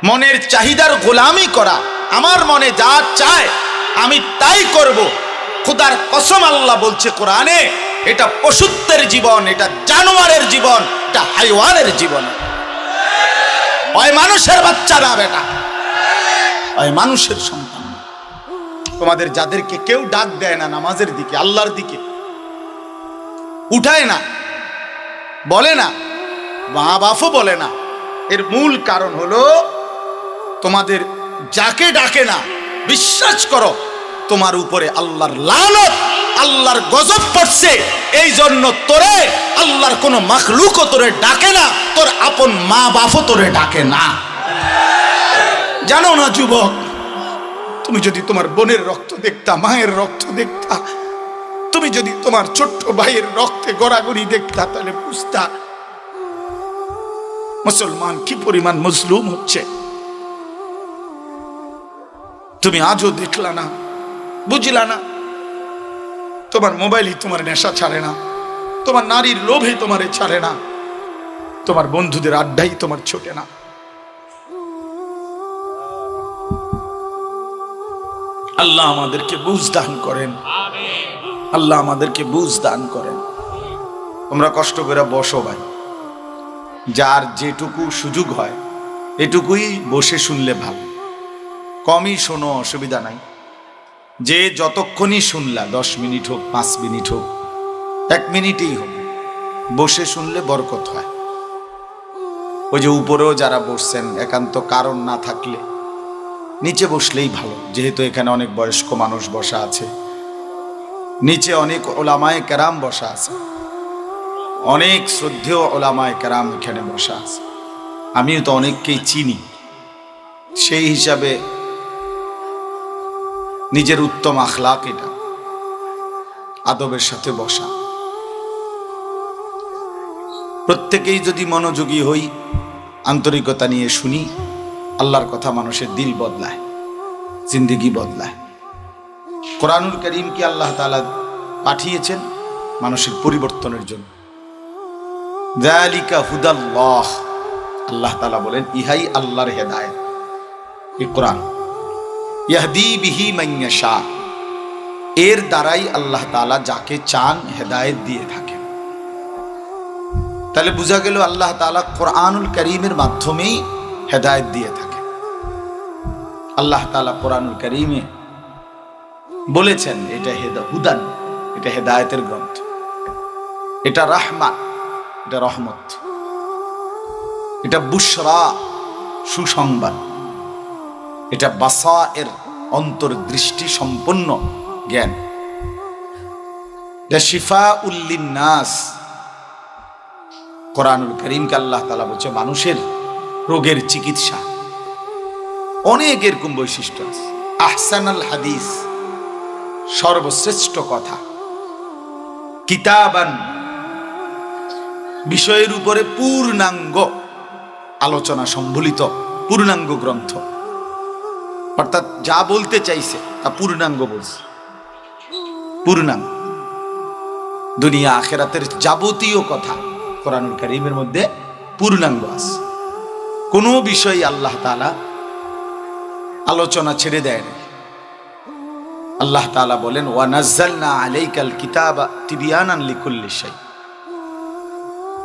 মনের চাহিদার গোলামি করা, আমার মনে যা চায় আমি তাই করব। খোদার কসম আল্লাহ বলছে কোরআনে, এটা পশুত্বের জীবন, এটা জানোয়ারের জীবন, এটা হাইওয়ানের জীবন। ওই মানুষের বাচ্চা না বেটা, ওই মানুষের সন্তান। তোমাদের যাদেরকে কেউ ডাক দেয় না নামাজের দিকে, আল্লাহর দিকে উঠায় না, বলে না, মা বাপও বলে না, এর মূল কারণ হলো তোমাদের যাকে ডাকে না, বিশ্বাস করো তোমার উপরে আল্লাহর লানত, আল্লাহর গজব পড়ছে। এই জন্য তোরে আল্লাহর কোনো মাখলুকও তোরে ডাকে না, তোর আপন মা বাপও তোরে ডাকে না। জানো না যুবক, তুমি যদি তোমার বোনের রক্ত দেখতা, মায়ের রক্ত দেখতা, তুমি যদি তোমার ছোট্ট ভাইয়ের রক্তে গড়াগড়ি দেখতা, তাহলে বুঝতা মুসলমান কি পরিমাণ মজলুম হচ্ছে। তুমি আজও দেখলা না, বুঝলা না। তোমার মোবাইলই তোমার নেশা ছাড়ে না, তোমার নারীর লোভে তোমারে ছাড়ে না, তোমার বন্ধুদের আড্ডাই তোমার ছোটে না। আল্লাহ আমাদেরকে বুঝ দান করেন, আল্লাহ আমাদেরকে বুঝ দান করেন। তোমরা কষ্ট করে বসো ভাই, যার যেটুকু সুযোগ হয় এটুকুই বসে শুনলে ভালো, কমই শোনো, অসুবিধা নাই। যে যতক্ষণই শুনলা, 10 মিনিট হোক, 5 মিনিট হোক, 1 মিনিটেই হোক, বসে শুনলে বরকত হয়। ওই যে উপরেও যারা বসছেন, একান্ত কারণ না থাকলে নিচে বসলেই ভালো, যেহেতু এখানে অনেক বয়স্ক মানুষ বসা আছে, নিচে অনেক ওলামায়ে কেরাম বসা আছে, অনেক শ্রদ্ধেয় ওলামায়ে কেরাম এখানে বসা আছে। আমিও তো অনেককেই চিনি, সেই হিসাবে নিজের উত্তম আখলাক এটা, আদবের সাথে বসা। প্রত্যেকেই যদি মনোযোগী হই, আন্তরিকতা নিয়ে শুনি, আল্লাহর কথা মানুষের দিল বদলায়, জিন্দেগি বদলায়। কোরআনুল কারীমকে আল্লাহ তাআলা পাঠিয়েছেন মানুষের পরিবর্তনের জন্য। যালিকা হুদাল্লাহ, আল্লাহ তাআলা বলেন ইহাই আল্লাহর হেদায়েত, এই কোরআন। ইয়াহদি বিহি মান ইয়াশা, এর দ্বারাই আল্লাহ তাআলা যাকে চান হেদায়েত দিয়ে থাকেন। তাহলে বোঝা গেল আল্লাহ তাআলা কোরআনুল কারীমের মাধ্যমেই হেদায়েত দিয়ে থাকে। আল্লাহ তাআলা কোরআনুল কারীমে বলেছেন এটা হুদান, এটা হেদায়েতের গ্রন্থ, এটা রাহমা, এটা রহমত, এটা বুশরা, সুসংবাদ, এটা বাসায়ের, অন্তর্দৃষ্টি সম্পন্ন জ্ঞান, এটা শিফাউল লিন্নাস। কোরআনুল কারীমকে আল্লাহ তাআলা বলছে মানুষের রোগের চিকিৎসা। অনেক এরকম বৈশিষ্ট্য আছে। আহসানুল হাদিস, সর্বশ্রেষ্ঠ কথা। কিতাবান, বিষয়ের উপরে পূর্ণাঙ্গ আলোচনা সম্বলিত পূর্ণাঙ্গ গ্রন্থ। অর্থাৎ যা বলতে চাইছে তা পূর্ণাঙ্গ বলছে, পূর্ণাঙ্গ। দুনিয়া আখিরাতের যাবতীয় কথা কোরআনুল কারীমের মধ্যে পূর্ণাঙ্গ আছে। কোনো বিষয় আল্লাহ তাআলা আলোচনা ছেড়ে দেয় না। আল্লাহ তাআলা বলেন ওয়া নাযালনা আলাইকাল কিতাবা তিবয়ানান লিকুল্লি শাই।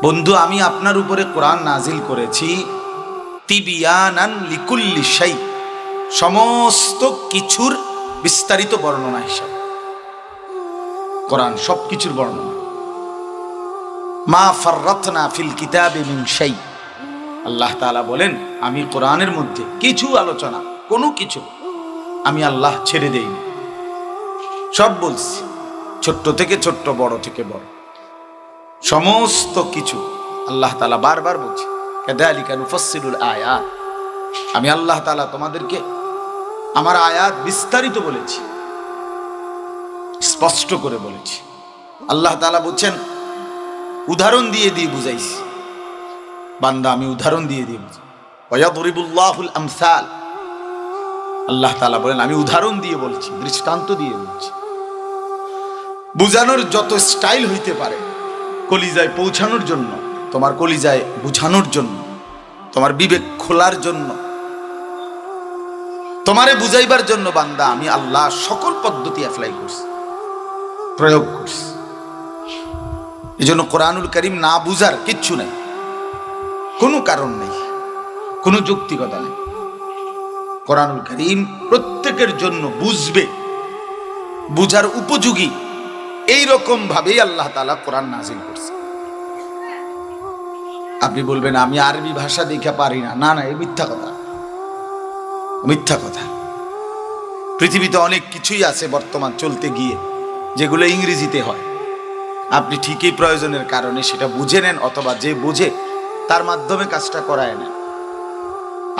বন্ধু, আমি আপনার উপরে কোরআন নাজিল করেছি তিবয়ানান লিকুল্লি শাই, সমস্ত কিছুর বিস্তারিত বর্ণনা হিসাবে। কোরআন সবকিছুর বর্ণনা। মা ফাররাতনা ফিল কিতাবি মিন শাই, আল্লাহ তাআলা বলেন আমি কোরআনের মধ্যে কিছু আলোচনা, কোনো কিছু আমি আল্লাহ ছেড়ে দেইনি, সব বলছি, ছোট্ট থেকে ছোট্ট, বড় থেকে বড়, সমস্ত কিছু আল্লাহ তাআলা বারবার বলছে কাযালিকা নুফাসসিলুল আয়াত। আমি আল্লাহ তাআলা তোমাদেরকে আমার আয়াত বিস্তারিত বলেছি, স্পষ্ট করে বলেছি। আল্লাহ তাআলা বলছেন উদাহরণ দিয়ে দিয়ে বুঝাইছি, বান্দা আমি উদাহরণ দিয়ে দিয়ে বুঝাই। ওয়ায়াদরিবুল্লাহুল আমসাল, আল্লাহ তাআলা বলেন আমি উদাহরণ দিয়ে বলছি, দৃষ্টান্ত দিয়ে বলছি। বুঝানোর যত স্টাইল হইতে পারে, কলিজায় পৌঁছানোর জন্য, তোমার কলিজায় বুঝানোর জন্য, তোমার বিবেক খোলার জন্য, তোমারে বুঝাইবার জন্য বান্দা আমি আল্লাহ সকল পদ্ধতি অ্যাপ্লাই করছি, প্রয়োগ করছি। এই জন্য কোরআনুল কারীম না বুঝার কিচ্ছু নাই, কোনো কারণ নেই, কোনো যৌক্তিকতা নেই। কোরআনুল কারীম প্রত্যেকের জন্য বুঝবে, বুঝার উপযোগী এইরকম ভাবেই আল্লাহ তাআলা কোরআন নাজিল করছে। আপনি বলবেন আমি আরবি ভাষা দেখে পারি না, না না, এই মিথ্যা কথা, মিথ্যা কথা। পৃথিবীতে অনেক কিছুই আছে বর্তমান চলতে গিয়ে যেগুলো ইংরেজিতে হয়। আপনি ঠিকই প্রয়োজনের কারণে সেটা বুঝে নেন, অথবা যে বুঝে তার মাধ্যমে কাজটা করায় নেন।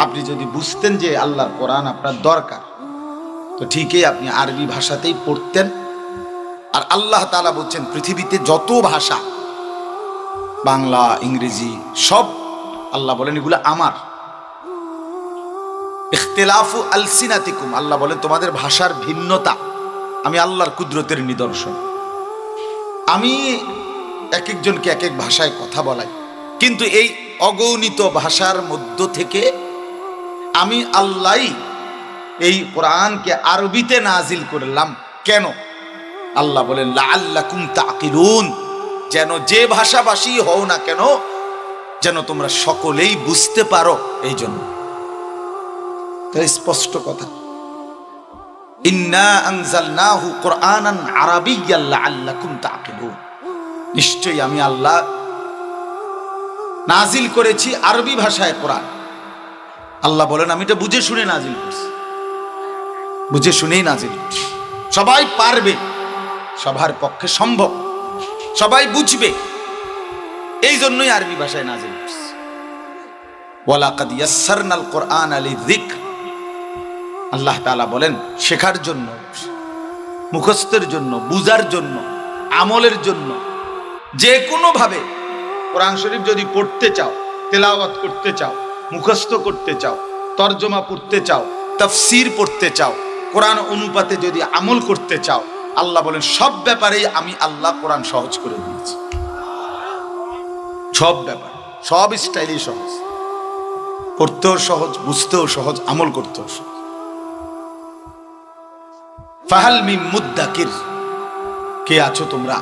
আপনি যদি বুঝতেন যে আল্লাহর কোরআন আপনার দরকার, তো ঠিকই আপনি আরবি ভাষাতেই পড়তেন। আর আল্লাহ তাআলা বলছেন পৃথিবীতে যত ভাষা, বাংলা, ইংরেজি, সব আল্লাহ বলেন এগুলো আমার। ইখতিলাফু আলসিনাতিকুম, আল্লাহ বলেন তোমাদের ভাষার ভিন্নতা আমি আল্লাহর কুদরতের নিদর্শন। আমি এক একজনকে এক এক ভাষায় কথা বলাই, কিন্তু এই অগণিত ভাষার মধ্য থেকে আমি আল্লাহ এই কোরআনকে আরবিতে নাজিল করলাম। কেন? আল্লাহ বলেন লাআল্লাকুম তাকিলুন, যেন যে ভাষাভাষী হও না কেন যেন তোমরা সকলেই বুঝতে পারো। এই জন্য স্পষ্ট কথা, ইন্না আনজালনাহু কুরআনান আরাবিয়্যান লাআল্লাকুম তাকিলুন, নিশ্চয়ই আমি আল্লাহ নাজিল করেছি আরবি ভাষায় কোরআন। আল্লাহ বলেন আমি এটা বুঝে শুনে নাজিল করছি, বুঝে শুনেই নাজিল করছি। সবাই পারবে, সবার পক্ষে সম্ভব, সবাই বুঝবে, এই জন্যই আরবি ভাষায় নাজিল করছি। ওয়ালাকাদ ইয়াসসারনাল কুরআনা লিযিকর, আল্লাহ তাআলা বলেন শেখার জন্য, মুখস্থের জন্য, বুঝার জন্য, আমলের জন্য, যে কোনো ভাবে কোরআন শরীফ যদি পড়তে চাও, তেলাওয়াত করতে চাও, মুখস্থ করতে চাও, তরজমা পড়তে চাও, তাফসীর পড়তে চাও, কোরআন অনুপাতে যদি আমল করতে চাও, আল্লাহ বলেন সব ব্যাপারেই আমি আল্লাহ কোরআন সহজ করে দিয়েছি। সব ব্যাপার, সব স্টাইলই সহজ, পড়তেও সহজ, বুঝতেও সহজ, আমল করতেও সহজ। ফাহাল মিন মুদ্দাকির, কে আছো তোমরা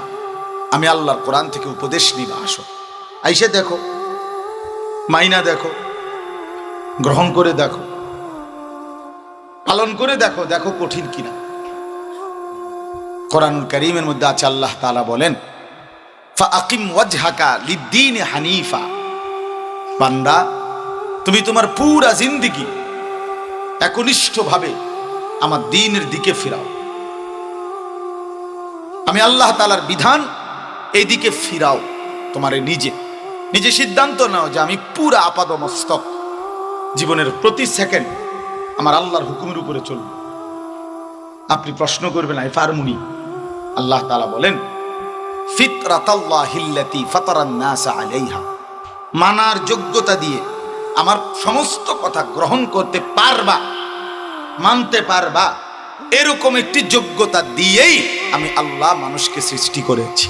আমি আল্লাহর কোরআন থেকে উপদেশ নিবা? আসো, আইসে দেখো, মাইনা দেখো, গ্রহণ করে দেখো, পালন করে দেখো, দেখো কঠিন কিনা। কোরআনুল কারীমের মধ্যে আছে আল্লাহ তাআলা বলেন ফাআকিম ওয়াজহাকা লিদ্দীন হানিফা, বান্দা তুমি তোমার পুরা জিন্দেগি একনিষ্ঠভাবে আমার দ্বীনের দিকে ফিরাও। আমি আল্লাহ তাআলার বিধান এই দিকে ফিরাও। তোমারে নিজে নিজে সিদ্ধান্ত নাও যে আমি পুরা আপাদমস্তক জীবনের প্রতি সেকেন্ড আমার আল্লাহর হুকুমের উপরে চলব। আপনি প্রশ্ন করবেন আই ফারমুনি, আল্লাহ তাআলা বলেন ফিতরাতাল্লাহিল্লাতী ফাতারান নাসা আলাইহা, মানার যোগ্যতা দিয়ে আমার সমস্ত কথা গ্রহণ করতে পারবা, মানতে পারবা, এরকম একটি যোগ্যতা দিয়েই আমি আল্লাহ মানুষকে সৃষ্টি করেছি।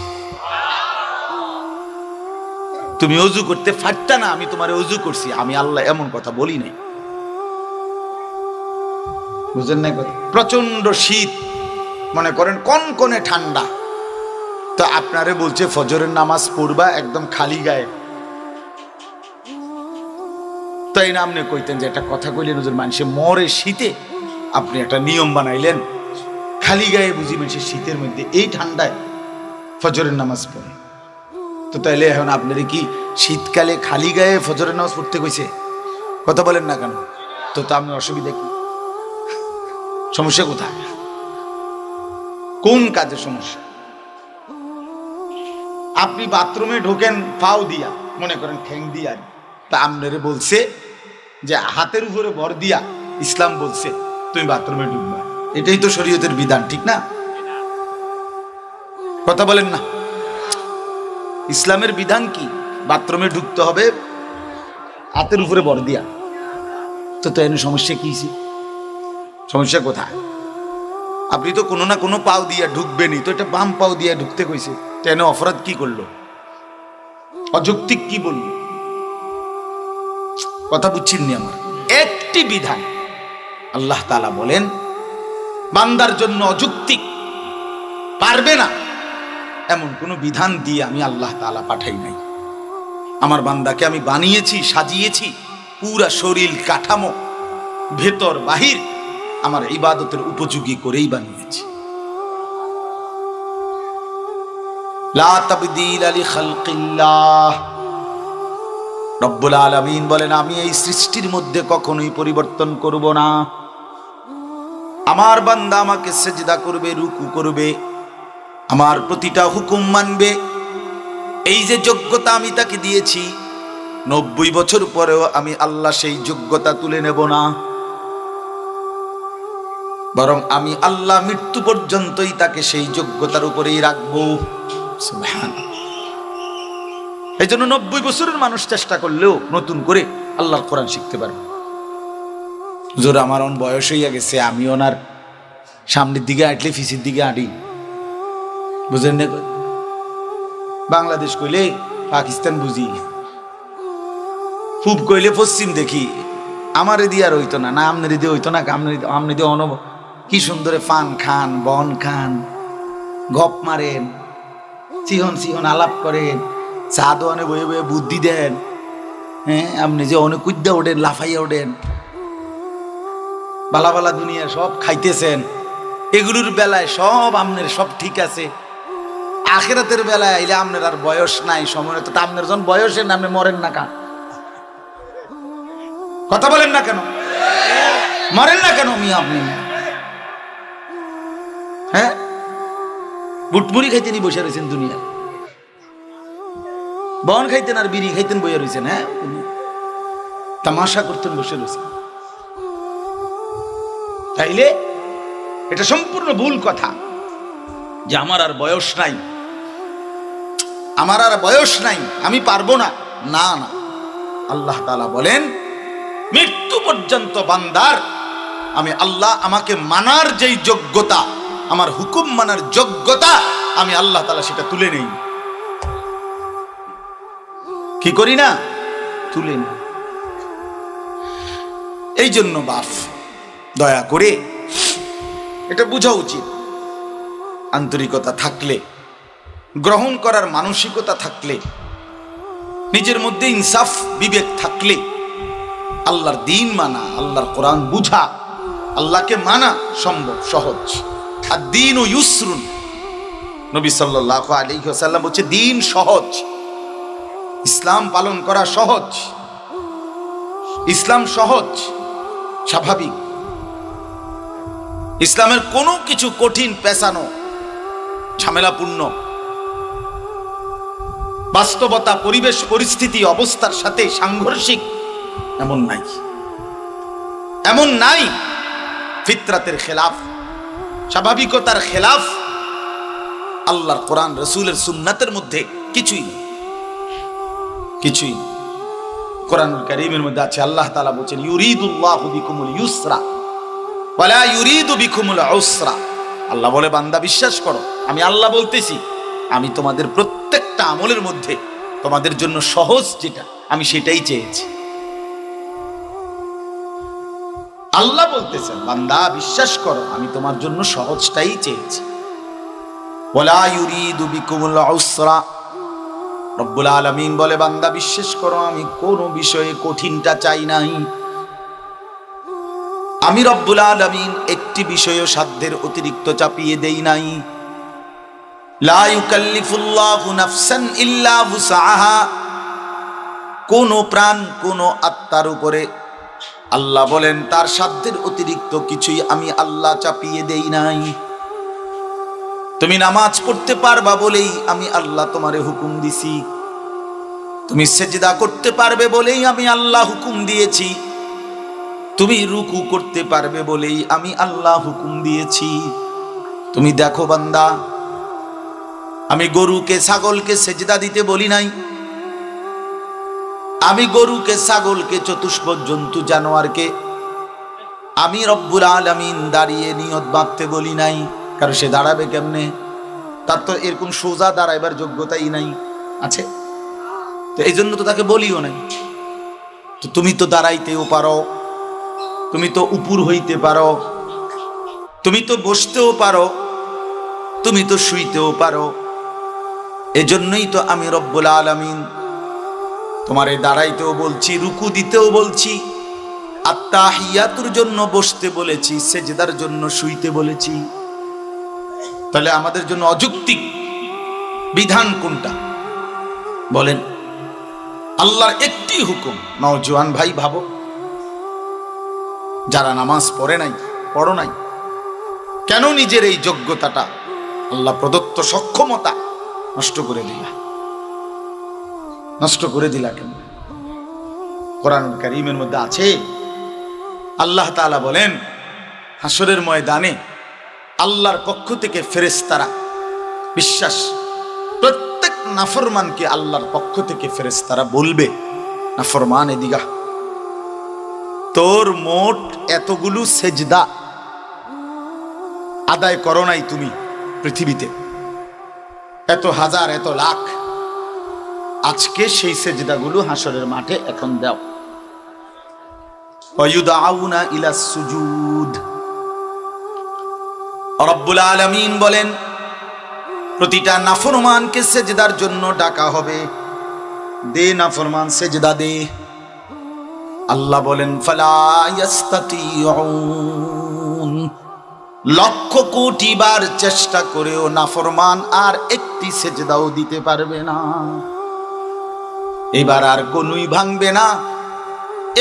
তুমি ওযু করতে পারতা না, আমি তোমারে ওযু করছি, আমি আল্লাহ এমন কথা বলি নাই। বুঝেন না কথা? প্রচন্ড শীত, মনে করেন কনকনে ঠান্ডা, তো আপনারে বলছে ফজরের নামাজ পড়বা একদম খালি গায়ে, তাই না? আপনি কইতেন যে একটা কথা কইলেন হুজুর, মানুষে মরে শীতে, আপনি একটা নিয়ম বানাইলেন খালি গায়ে, বুঝি মানুষের শীতের মধ্যে এই ঠান্ডায় ফজরের নামাজ পড়ে। তো তাইলে এখন আপনার কি শীতকালে খালি গায়ে ফজরের নামাজ পড়তে কইছে? কথা বলেন না কেন? তো আপনি অসুবিধা কি? সমস্যা কোথায়? কোন কাজে সমস্যা? আপনি বাথরুমে ঢোকেন পাও দিয়া, মনে করেন ঠ্যাং দিয়া, তা আপনারে বলছে যে হাতের উপরে ভর দিয়া ইসলাম বলছে তুমি বাথরুমে ঢুকবা, এটাই তো শরীয়তের বিধান, ঠিক না? কথা বলেন না? ইসলামের বিধান কি? বাথরুমে ঢুকতে হবে হাতের উপরে ভর দিয়া। তো এনে সমস্যা কি? সমস্যা কোথায়? আপনি তো কোনো না কোনো পাও দিয়া ঢুকবেনই, তো এটা বাম পাও দিয়া ঢুকতে কইছে, তেন অপরাধ কি করলো? অযৌক্তিক কি বললো? কথা বুঝছেন নি আমার? একটি বিধান আল্লাহ তাআলা বলেন বান্দার জন্য অযৌক্তিক পারবে না এমন কোন বিধান দিয়ে আমি আল্লাহ তাআলা পাঠাই নাই। আমার বান্দাকে আমি বানিয়েছি, সাজিয়েছি, পুরা শরীর কাঠামো ভেতর বাহির আমার ইবাদতের উপযোগী করেই বানিয়েছি। লা তাবদীলা লিখালকিল্লাহ, রব্বুল আলামিন বলেন আমি এই সৃষ্টির মধ্যে কখনোই পরিবর্তন করব না। আমার বান্দা আমাকে সিজদা করবে, রুকু করবে, আমার প্রতিটা হুকুম মানবে, এই যে যোগ্যতা আমি তাকে দিয়েছি 90 বছর পরেও আমি আল্লাহ সেই যোগ্যতা তুলে নেব না, বরং আমি আল্লাহ মৃত্যু পর্যন্তই তাকে সেই যোগ্যতার উপরেই রাখবো। সুবহানাল্লাহ। এই জন্য 90 বছরের মানুষ চেষ্টা করলেও নতুন করে আল্লাহর কোরআন শিখতে পারবে। হুজুর আমার অন বয়স হইয়া গেছে, আমি ওনার সামনের দিকে হাঁটলে পিছের দিকে হাঁটি, বুঝেন না? বাংলাদেশ কইলে পাকিস্তান বুঝি, পূব কইলে পশ্চিম দেখি। আমারে দিয়ে আর হইতো না, না আমনে দিয়ে হইতো না, আমনে দিয়ে অনব কি সুন্দরে পান খান, বন খান, গপ মারেন, চিহন চিহন আলাপ করেন, চা দোয়ানে বয়ে বয়ে বুদ্ধি দেন। হ্যাঁ, আপনি যে অনেক কুদ্দা ওঠেন, লাফাইয়া ওঠেন, বালা বালা দুনিয়া সব খাইতেছেন, এগুলোর বেলায় সব আমনের সব ঠিক আছে। আখিরাতের বেলায় আইলে আপনার আর বয়স নাই, সময় তো আপনার যখন বয়সের না আপনি মরেন না কেন? কথা বলেন না কেন? মরেন না কেন মিয়া আপনি? হ্যাঁ, বুটমুড়ি খাইতেন বসে রয়েছেন দুনিয়া, বন খাইতেন আর বিড়ি খাইতেন বসে রয়েছেন। হ্যাঁ, তামাশা করতেন বসে রয়েছেন। তাইলে এটা সম্পূর্ণ ভুল কথা যে আমার আর বয়স নাই, আমার আর বয়স নাই, আমি পারবো না। না না, আল্লাহ তাআলা বলেন মৃত্যু পর্যন্ত বান্দার আমি আল্লাহ আমাকে মানার যেই যোগ্যতা, আমার হুকুম মানার যোগ্যতা, আমি আল্লাহ তাআলা সেটা তুলে নেই। কি করি না? তুলে নেই। এই জন্য বাপ দয়া করে এটা বোঝা উচিত, আন্তরিকতা থাকলে, গ্রহণ করার মানসিকতা থাকলে, নিজের মধ্যে ইনসাফ বিবেক থাকলে আল্লাহর দ্বীন মানা, আল্লাহর কোরআন বুঝা, আল্লাহকে মানা সম্ভব, সহজ। আর দ্বীন ও ইউসরুন, নবী সাল্লাল্লাহু আলাইহি ওয়াসাল্লাম বলছে দ্বীন সহজ, ইসলাম পালন করা সহজ, ইসলাম সহজ, স্বাভাবিক। ইসলামের কোনো কিছু কঠিন, পেছানো, ঝামেলাপূর্ণ, বাস্তবতা, পরিবেশ, পরিস্থিতি, অবস্থার সাথে সাংঘর্ষিক এমন নাই, এমন নাই। ফিতরাতের খেলাফ, স্বাভাবিকতার খেলাফ আল্লাহর কোরআন রাসূলের সুন্নাতের মধ্যে কিছুই নেই, কিছুই। কোরআনুল কারীমের মধ্যে আছে আল্লাহ তাআলা বলেন ইউরিদুল্লাহু বিকুমুল ইউসরা ওয়ালা ইউরিদু বিকুমুল উসরা। আল্লাহ বলে বান্দা বিশ্বাস করো, আমি আল্লাহ বলতেছি, আমি তোমাদের প্রত্যেকটা আমলের মধ্যে তোমাদের জন্য সহজ যেটা আমি সেটাই চেয়েছি। আল্লাহ বলতেছেন বান্দা বিশ্বাস করো, আমি তোমার জন্য সহজটাই চেয়েছি। ওয়ালা ইউরিদু বিকুমুল উসরা, রব্বুল আলামিন বলে বান্দা বিশ্বাস করো, আমি কোন বিষয়ে কঠিনটা চাই নাই। আমি রব্বুল আলামিন একটি বিষয়ও সাধ্যের অতিরিক্ত চাপিয়ে দেই নাই। লা ইউকাল্লিফুল্লাহু নাফসান ইল্লা উসআহা, কোন প্রাণ, কোন আত্মার উপরে আল্লাহ বলেন তার সাধ্যের অতিরিক্ত কিছুই আমি আল্লাহ চাপিয়ে দেই নাই। তুমি নামাজ পড়তে পারবা বলেই আমি আল্লাহ তোমারে হুকুম দিছি, তুমি সেজদা করতে পারবে বলেই আমি আল্লাহ হুকুম দিয়েছি, তুমি রুকু করতে পারবে বলেই আমি আল্লাহ হুকুম দিয়েছি। তুমি দেখো বান্দা, আমি গরুকে ছাগলকে সেজদা দিতে বলি নাই, আমি গরুকে ছাগলকে চতুষ্পদ জন্তু জানোয়ারকে আমি রব্বুল আলামিন দাঁড়িয়ে নিয়ত বাঁধতে বলি নাই। কারণ সে দাঁড়াবে কেমনে? তার তো এরকম সোজা দাঁড়াইবার যোগ্যতাই নাই, আছে তো এই জন্য তো তাকে বলিও নাই। তো তুমি তো দাঁড়াইতেও পারো, তুমি তো উপর হইতে পারো, তুমি তো বসতেও পারো, তুমি তো শুইতেও পারো। এজন্যই তো আমি রব্বুল আলামিন তোমারে দাঁড়াইতেও বলছি, রুকু দিতেও বলছি, আত্তাহিয়াতুর জন্য বসতে বলেছি, সেজদার জন্য শুইতে বলেছি। তাহলে আমাদের জন্য অযৌক্তিক বিধান কোনটা বলেন? আল্লাহর একটি হুকুম। নওজোয়ান ভাই ভাবো, যারা নামাজ পড়ে নাই, পড়ো নাই, কেন নিজের এই যোগ্যতাটা, আল্লাহ প্রদত্ত সক্ষমতা নষ্ট করে দিলা? নষ্ট করে দিলা কেন? কোরআন কারীমের মধ্যে আছে, আল্লাহ তাআলা বলেন হাসরের ময়দানে আল্লাহর পক্ষ থেকে ফেরেশতারা বিশ্বাস, প্রত্যেক নাফরমানকে আল্লাহর পক্ষ থেকে ফেরেশতারা বলবে, নাফরমান এদিগা, তোর মোট এতগুলো সেজদা আদায় করো নাই তুমি পৃথিবীতে, এত হাজার এত লাখ, আজকে সেই সেজদাগুলো হাসরের মাঠে এখন দাও। ওয়ায়ুদাউনা ইলাস সুজুদ। রব্বুল আলামিন বলেন প্রতিটা নাফরমানকে সেজদার জন্য ডাকা হবে। দে নাফরমান সেজদা দে। আল্লাহ বলেন ফালা ইয়াস্তাতিউন, লক্ষ কোটি বার চেষ্টা করেও নাফরমান আর একটি সেজদাও দিতে পারবে না। এবার আর কোনুই ভাঙবে না,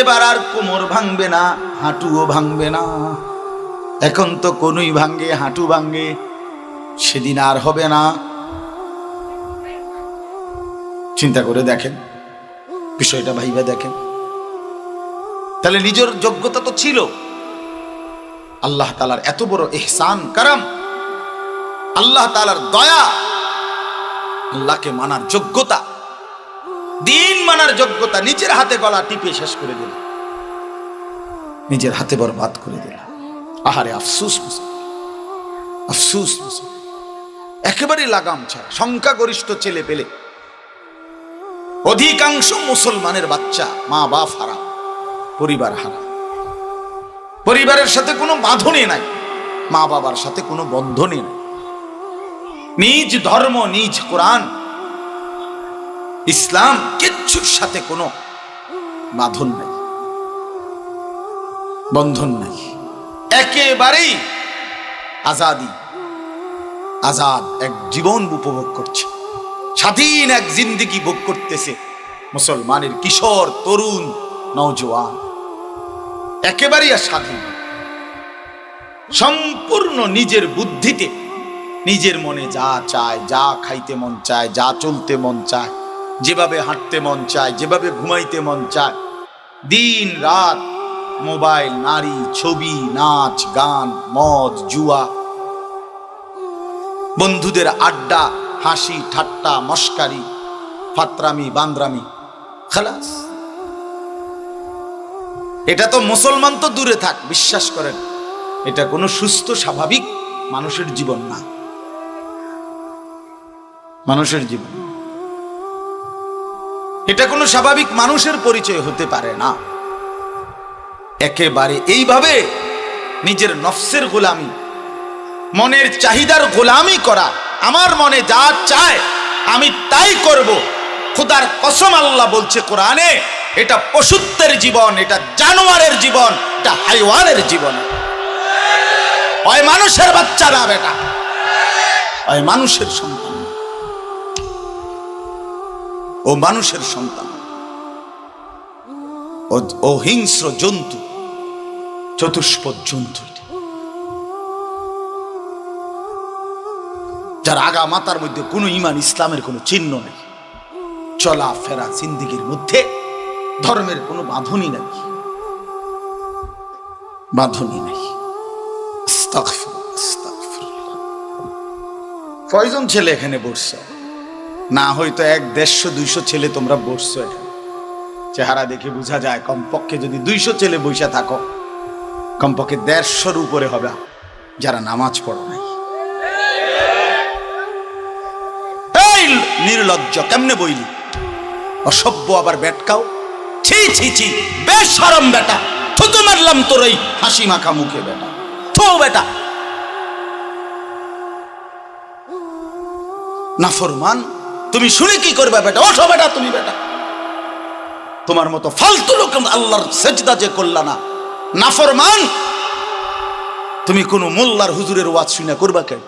এবার আর কোমর ভাঙবে না, হাঁটুও ভাঙবে না। এখন তো কোনুই ভাঙে, হাঁটু ভাঙে, সেদিন আর হবে না। চিন্তা করে দেখেন বিষয়টা, ভাইবা দেখেন। তাহলে নিজের যোগ্যতা তো ছিল, আল্লাহ তাআলার এত বড় ইহসান কারাম, আল্লাহ তাআলার দয়া, আল্লাহকে মানার যোগ্যতা, দিন মানার যোগ্যতা নিজের হাতে গলা টিপে শেষ করে দিল, নিজের হাতে বরবাদ করে দিল। আহারে আফসোস, আফসোস। একেবারে লাগাম ছাড়া সংখ্যাগরিষ্ঠ ছেলে পেলে, অধিকাংশ মুসলমানের বাচ্চা মা বাপ হারা, পরিবার হারা, পরিবারের সাথে কোনো বাঁধনই নাই, মা বাবার সাথে কোনো বন্ধনই নাই, নিজ ধর্ম, নিজ কোরআন ইসলাম কিচ্ছুর সাথে কোনো বাঁধন নাই, বন্ধন নাই, একেবারেই আজাদি, আজাদ এক জীবন উপভোগ করছে, স্বাধীন এক জিন্দেগি ভোগ করতেছে মুসলমানের কিশোর, তরুণ, নওজোয়ান, একেবারেই স্বাধীন, সম্পূর্ণ নিজের বুদ্ধিতে, নিজের মনে যা চায়, যা খাইতে মন চায়, যা চলতে মন চায়, যেভাবে হাঁটতে মন চায়, যেভাবে ঘুমাইতে মন চায়, দিন রাত মোবাইল, নারী, ছবি, নাচ, গান, মদ, জুয়া, বন্ধুদের আড্ডা, হাসি ঠাট্টা, মস্কারি, ফাতরামি, বান্দরামি, খালাস। এটা তো মুসলমান তো দূরে থাক, বিশ্বাস করেন এটা কোনো সুস্থ স্বাভাবিক মানুষের জীবন না, মানুষের জীবন এটা কোনো স্বাভাবিক মানুষের পরিচয় হতে পারে না। একেবারে এইভাবে নিজের নফসের গোলামি, মনের চাহিদার গোলামি করা, আমার মনে যা চায় আমি তাই করব, খোদার কসম আল্লাহ বলছে কোরআনে, এটা পশুত্বের জীবন, এটা জানোয়ারের জীবন, এটা হাইওয়ানের জীবন। ওই মানুষের বাচ্চা না বেটা, ওই মানুষের সন্তান, ও মানুষের সন্তান, ও হিংস্র জন্তু, চতুষ্পদ জন্তু, যার আগা মাথার মধ্যে কোনো ঈমান ইসলামের কোনো চিহ্ন নেই, চলা ফেরা জিন্দেগির মধ্যে ধর্মের কোনো বাঁধনই নাই, বাঁধনই নাই। কয়জন ছেলে এখানে বসছো? না হয়তো 100-150 ছেলে তোমরা বসছো এখানে, চেহারা দেখে বোঝা যায় কমপক্ষে যদি 200 ছেলে বসে থাকো, কমপক্ষে 150-র উপরে হবে যারা নামাজ পড়ো নাই। এই নির্লজ্জ, কেমনে বইলি? অসভ্য, আবার বেটকাও, ছি ছি ছি, বেশরম বেটা, থুতু মারলাম তোর এই হাসি মাখা মুখে বেটা, থো বেটা। নাফরমান, তুমি শুনে কি করবে বেটা? ওঠো বেটা, তুমি বেটা। তোমার মতো ফালতু লোক আল্লাহর সেজদা যে করলা না, নাফরমান, তুমি কোন মোল্লার হুজুরের ওয়াজ শুনে করবা কেন?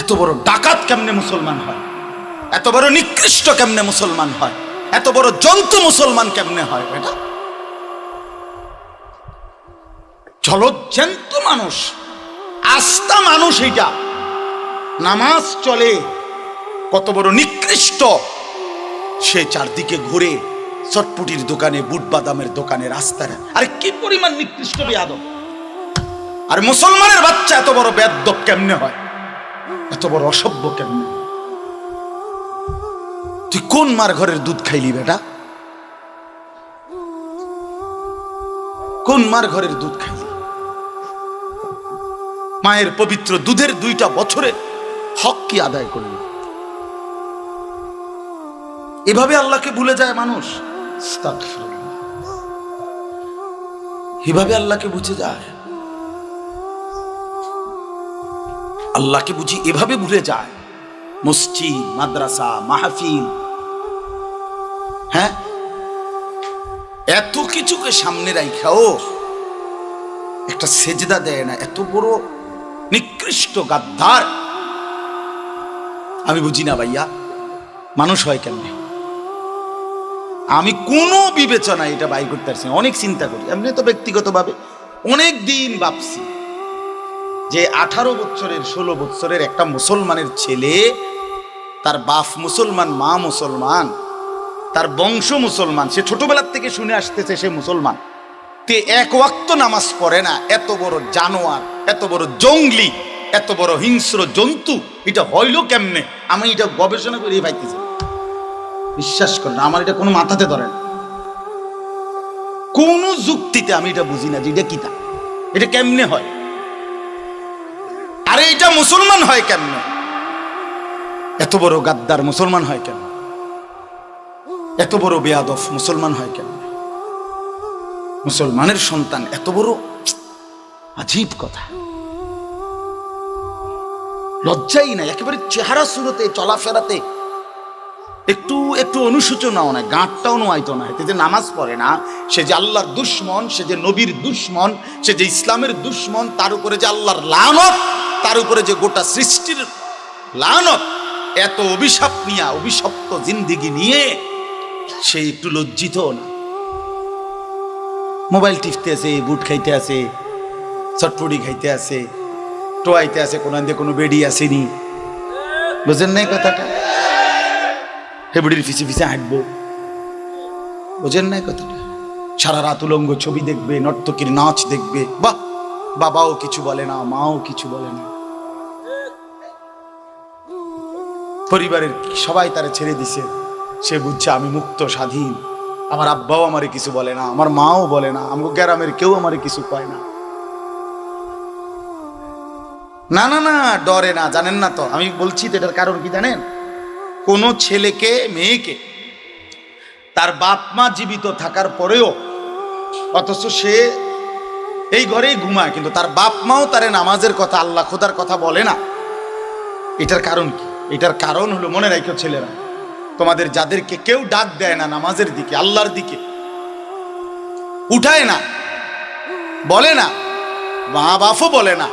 এত বড় ডাকাত কেমনে মুসলমান হয়? এত বড় নিকৃষ্ট কেমনে মুসলমান হয়? এত বড় জন্তু মুসলমান কেমনে হয় বেটা? জলজ্জান্ত মানুষ, আস্থা মানুষ, এইটা নামাজ চলে, কত বড় নিকৃষ্ট। সে চারদিকে ঘুরে চটপুটির দোকানে, বুট বাদামের দোকানে, রাস্তায়। আরে কি পরিমাণ নিকৃষ্ট বেয়াদব! আর মুসলমানের বাচ্চা এত বড় বেয়াদব কেমনে হয়? এত বড় অসভ্য কেমনে? তুই কোন মার ঘরের দুধ খাইলি বেটা? কোন মার ঘরের দুধ খাইলি? মায়ের পবিত্র দুধের 2টা বছরে হক কি আদায় করলি? এভাবে আল্লাহকে ভুলে যায় মানুষ। এভাবে আল্লাহকে বুঝে যায়, আল্লাহকে বুঝি এভাবে ভুলে যায়। মসজিদ, মাদ্রাসা, মাহফিল, হ্যাঁ, এত কিছুকে সামনে রাখাও একটা সেজদা দেয় না। এত বড় নিকৃষ্ট গাদ্দার আমি বুঝি না ভাইয়া, মানুষ হয় কেমনে? আমি কোনো বিবেচনা এটা বাই করতে পারছি না। অনেক চিন্তা করি, এমনি তো ব্যক্তিগতভাবে অনেক দিন ভাবছি যে 18 বছরের 16 বছরের একটা মুসলমানের ছেলে, তার বাপ মুসলমান, মা মুসলমান, তার বংশ মুসলমান, সে ছোটবেলার থেকে শুনে আসতেছে সে মুসলমান, তে এক ওয়াক্ত নামাজ পড়ে না। এত বড় জানোয়ার, এত বড় জঙ্গলি, এত বড় হিংস্র জন্তু, এটা হইল কেমনে? আমি এটা গবেষণা করে পাইতেছি। বিশ্বাস করেন, আমার এটা কোনো মাথাতে ধরে না, কোন যুক্তিতে আমি এটা বুঝি না যে এটা কিতা, এটা কেমনে হয়? আরে এটা মুসলমান হয় কেমনে? এত বড় গাদ্দার মুসলমান হয় কেন? এত বড় বেয়াদব মুসলমান হয় কেন? মুসলমানের সন্তান এত বড় আজীব কথা, লজ্জাই নাই একেবারে। চেহারা সুরতে, চলাফেরাতে একটু একটু অনুশোচনাও নাই, গাঁটটাও নোয়াইতো না। এতে যে নামাজ পড়ে না, সে যে আল্লাহর দুশ্মন, সে যে নবীর দুশ্মন, সে যে ইসলামের দুশ্মন, তার উপরে যে আল্লাহর লানত, তার উপরে যে গোটা সৃষ্টির লানত, এত অভিশাপ নিয়ে, অভিশপ্ত জিন্দিগি নিয়ে সে একটু লজ্জিত না। মোবাইল টিপতে আছে, বুট খাইতে আছে, চটপটি খাইতে আছে, টোয়াইতে আছে, কোনো বেডি আসেনি। বুঝেন নাই কথাটা? হেবড়ির পিছে পিছে হাঁটবো, বুঝেন নাই কথাটা? সারা রাত উলঙ্গ ছবি দেখবে, নর্তকীর নাচ দেখবে। বাহ, বাবাও কিছু বলে না, মাও কিছু বলে না, পরিবারের সবাই তারে ছেড়ে দিছে। সে বুঝছে আমি মুক্ত, স্বাধীন। আমার আব্বাও আমারে কিছু বলে না, আমার মাও বলে না, আমার গ্রামের কেউ আমারে কিছু কয় না। না না না, ডরে না। জানেন না তো, আমি বলছি তো এটার কারণ কি জানেন? কোন ছেলেকে, মেয়েকে তার বাপ মা জীবিত থাকার পরেও, অথচ সে এই ঘরেই ঘুমায়, কিন্তু তার বাপ মাও তারে নামাজের কথা, আল্লাহ খোদার কথা বলে না। এটার কারণ কি? এটার কারণ হলো, মনে রাখো ছেলেরা, তোমাদের যাদেরকে কেউ ডাক দেয় না নামাজের দিকে, আল্লাহর দিকে, উঠায় না, বলে না, মা বাপও বলে না,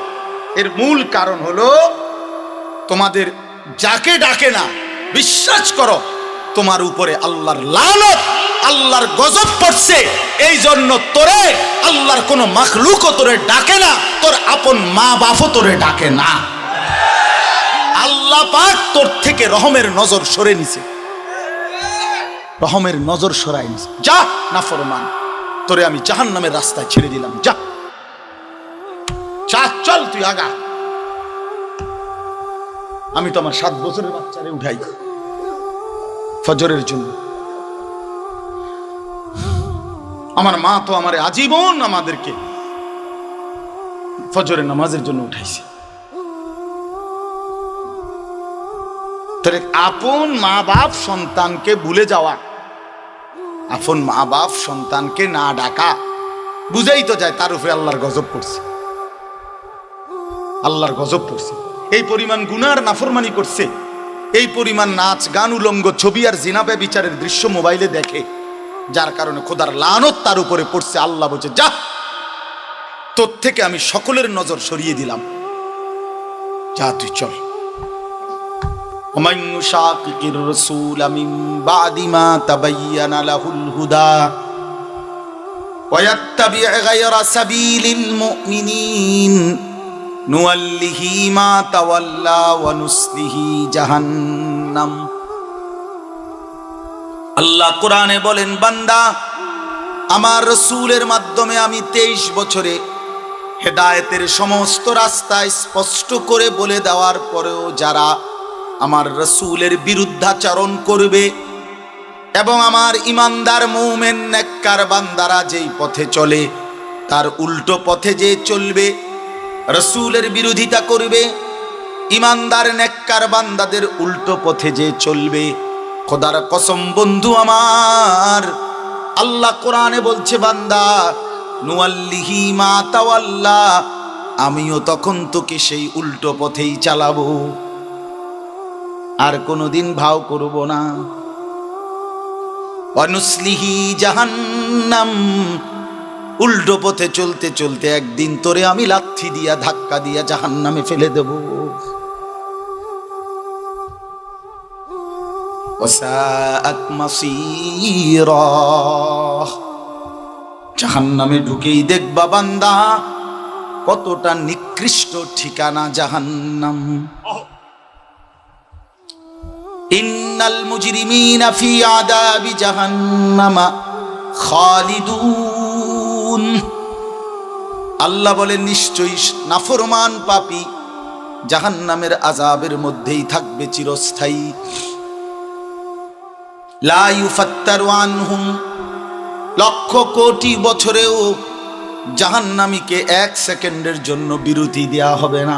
এর মূল কারণ হলো তোমাদের যাকে ডাকে না, বিশ্বাস করো তোমার উপরে আল্লাহর লানত, আল্লাহর গজব পড়ছে। এই জন্য তোরে আল্লাহর কোনো মাখলুকও তোরে ডাকে না, তোর আপন মা বাপও তোরে ডাকে না। আল্লাহ পাক তোর থেকে রহমের নজর সরে নিছে, রহমের নজর সরাই নিছে। যা নাফরমান, তোরে আমি জাহান্নামের রাস্তায় ছেড়ে দিলাম, যা যা, চল তুই আগা। আমি তো আমার 7 বছরের বাচ্চারে উঠাই ফজরের জন্য। আমার মা তো আমারে আজীবন আমাদেরকে ফজরের নামাজের জন্য উঠাইছে। তাহলে আপন মা বাপ সন্তানকে ভুলে যাওয়া আপন মা বাপ সন্তানকে না ডাকা, বুঝাই তো যায় তার উপরে আল্লাহর গজব পড়ছে, আল্লাহর গজব পড়ছে। এই পরিমাণ গুনার নাফরমানি করছে, এই পরিমাণ নাচ গান উলঙ্গ ছবি আর জিনা ব্যভিচারের দৃশ্য মোবাইলে দেখে, যার কারণে খোদার লানত তার উপরে পড়ছে। আল্লাহ বলছে, যা, তোর থেকে আমি সকলের নজর সরিয়ে দিলাম, যা তুই চল। ومن يشاقق الرسول من بعد ما تبين له الهدى ويتبع غير سبيل المؤمنين نوله ما تولى ونصله جهنم। আল্লাহ কোরআনে বলেন, বান্দা, আমার রাসূলের মাধ্যমে আমি 23 বছরে হেদায়েতের সমস্ত রাস্তা স্পষ্ট করে বলে দেওয়ার পরেও যারা আমার রাসূলের বিরুদ্ধাচরণ করবে এবং আমার ঈমানদার মুমিন নেককার বান্দারা যেই পথে চলে তার উল্টো পথে যে চলবে, রাসূলের বিরোধিতা করবে, ঈমানদার নেককার বান্দাদের উল্টো পথে যে চলবে, খোদার কসম বন্ধু আমার, আল্লাহ কোরআনে বলছে, বান্দা, নুয়াল্লিহি মা তাওয়াল্লা, আমিও তখন তোকে সেই উল্টো পথেই চালাবো, আর কোনোদিন ভাও করব না। ওয়ানুসলিহি জাহান্নাম, উল্টো পথে চলতে চলতে একদিন তোরে আমি লাথি দিয়া ধাক্কা দিয়া জাহান্নামে ফেলে দেব। ওয়াসাআত মাসীরা, জাহান্নামে ঢুকেই দেখবা বান্দা কতটা নিকৃষ্ট ঠিকানা জাহান্নাম। ইন্নাল মুজরিমিনা ফি আযাবি জাহান্নামা খালিদুন, আল্লাহ বলেন, নিশ্চয়ই নাফরমান পাপী জাহান্নামের আযাবের মধ্যেই থাকবে চিরস্থায়ী। লা ইউফাত্তারু আনহুম, লক্ষ কোটি বছরেও জাহান্নামীকে 1 সেকেন্ডের জন্য বিরতি দেয়া হবে না।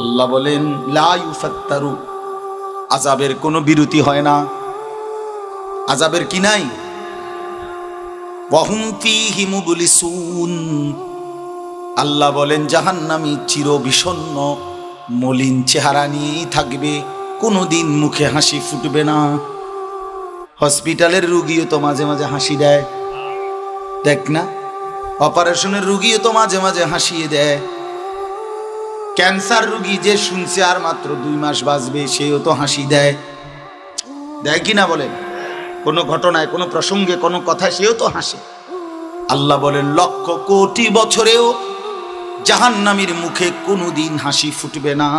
আল্লাহ বলেন, লা ইউফাত্তারু, আযাবের কোনো বিরতি হয় না, আযাবের কি নাই। ওয়াহুম ফীহি মুবলিসুন, আল্লাহ বলেন জাহান্নামী চির বিষণ্ণ মলিন চেহারা নিয়েই থাকবে, কোনোদিন মুখে হাসি ফুটবে না। হসপিটালের রুগীও তো মাঝে মাঝে হাসি দেয়, দেখ না, অপারেশনের রুগীও তো মাঝে মাঝে হাসিয়ে দেয়। ক্যান্সার রুগী যে শুনছে আর মাত্র 2 মাস বাঁচবে, সেও তো হাসি দেয়, দেয় কি না বলেন? কোনো ঘটনায়, কোনো প্রসঙ্গে, কোনো কথায় সেও তো হাসে। আল্লাহ বলেন, লক্ষ কোটি বছরেও জাহান্নামীর মুখে কোনোদিন হাসি ফুটবে না,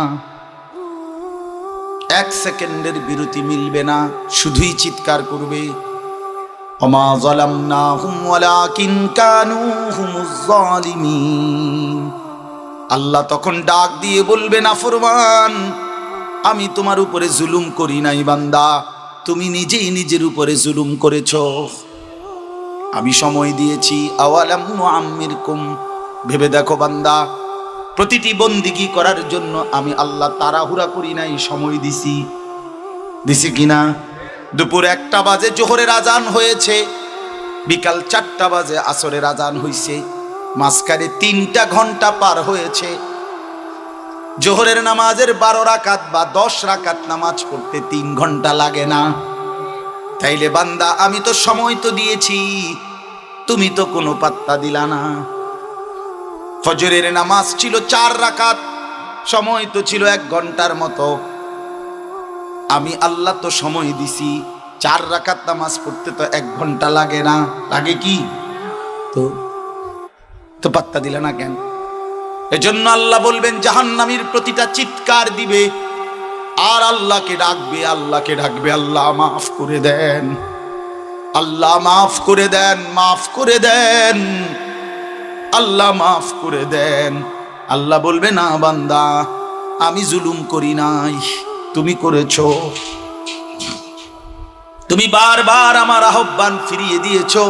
1 সেকেন্ডের বিরতি মিলবে না, শুধুই চিৎকার করবে, ওমা যালামনাহুম ওয়ালাকিন কানু হুমুজ জালিমিন। আল্লাহ তখন ডাক দিয়ে বলবে, নাফরমান, আমি তোমার উপরে জুলুম করি নাই বান্দা, তুমি নিজেই নিজের উপরে জুলুম করেছ। আমি সময় দিয়েছি, আওয়ালাম নুআম্মিরকুম, ভেবে দেখো বান্দা, প্রতিটি বন্দিগি করার জন্য আমি আল্লাহ তাড়াহুড়া করি নাই, সময় দিছি কিনা? দুপুর 1টা বাজে জোহরের আজান হয়েছে, বিকাল 4টা বাজে আসরের আজান হয়েছে, মাঝখানে 3টা ঘন্টা পার হয়েছে। জোহরের নামাজের 12 রাকাত বা 10 রাকাত নামাজ পড়তে 3 ঘন্টা লাগে না। তাইলে বান্দা, আমি তো সময় তো দিয়েছি, তুমি তো কোনো পাত্তা দিলা না। ফজরের নামাজ ছিল 4 রাকাত, সময় তো ছিল 1 ঘন্টার মতো, আমি আল্লাহ তো সময় দিছি, 4 রাকাত নামাজ পড়তে তো 1 ঘন্টা লাগে না, লাগে কি? তো পাত্তা দিলে না কেন? এজন্য আল্লাহ বলবেন, জাহান্নামীর প্রতিটা চিৎকার দিবে আর আল্লাহকে ডাকবে, আল্লাহকে ডাকবে, আল্লাহ মাফ করে দেন, আল্লাহ মাফ করে দেন, মাফ করে দেন, আল্লাহ মাফ করে দেন। আল্লাহ বলবে, না বান্দা, আমি জুলুম করি নাই, তুমি করেছো। তুমি বারবার আমার আহ্বান ফিরিয়ে দিয়েছো,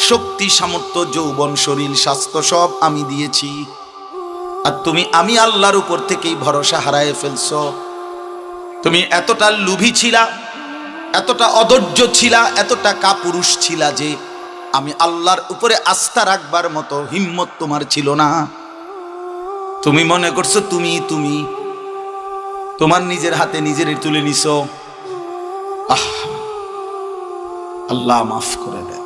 শক্তি, সামর্থ্য, যৌবন, শরীর, স্বাস্থ্য সব আমি দিয়েছি, আর তুমি আমি আল্লাহর উপর থেকেই ভরসা হারায় ফেলছো। তুমি এতটা লোভী ছিলা, এতটা অধৈর্য ছিলা, এতটা কাপুরুষ ছিলা যে আমি আল্লাহর উপরে আস্থা রাখবার মতো হিম্মত তোমার ছিল না। তুমি মনে করছো তুমি তোমার নিজের হাতে নিজের তুলে নিছো। আল্লাহ মাফ করে দেয়।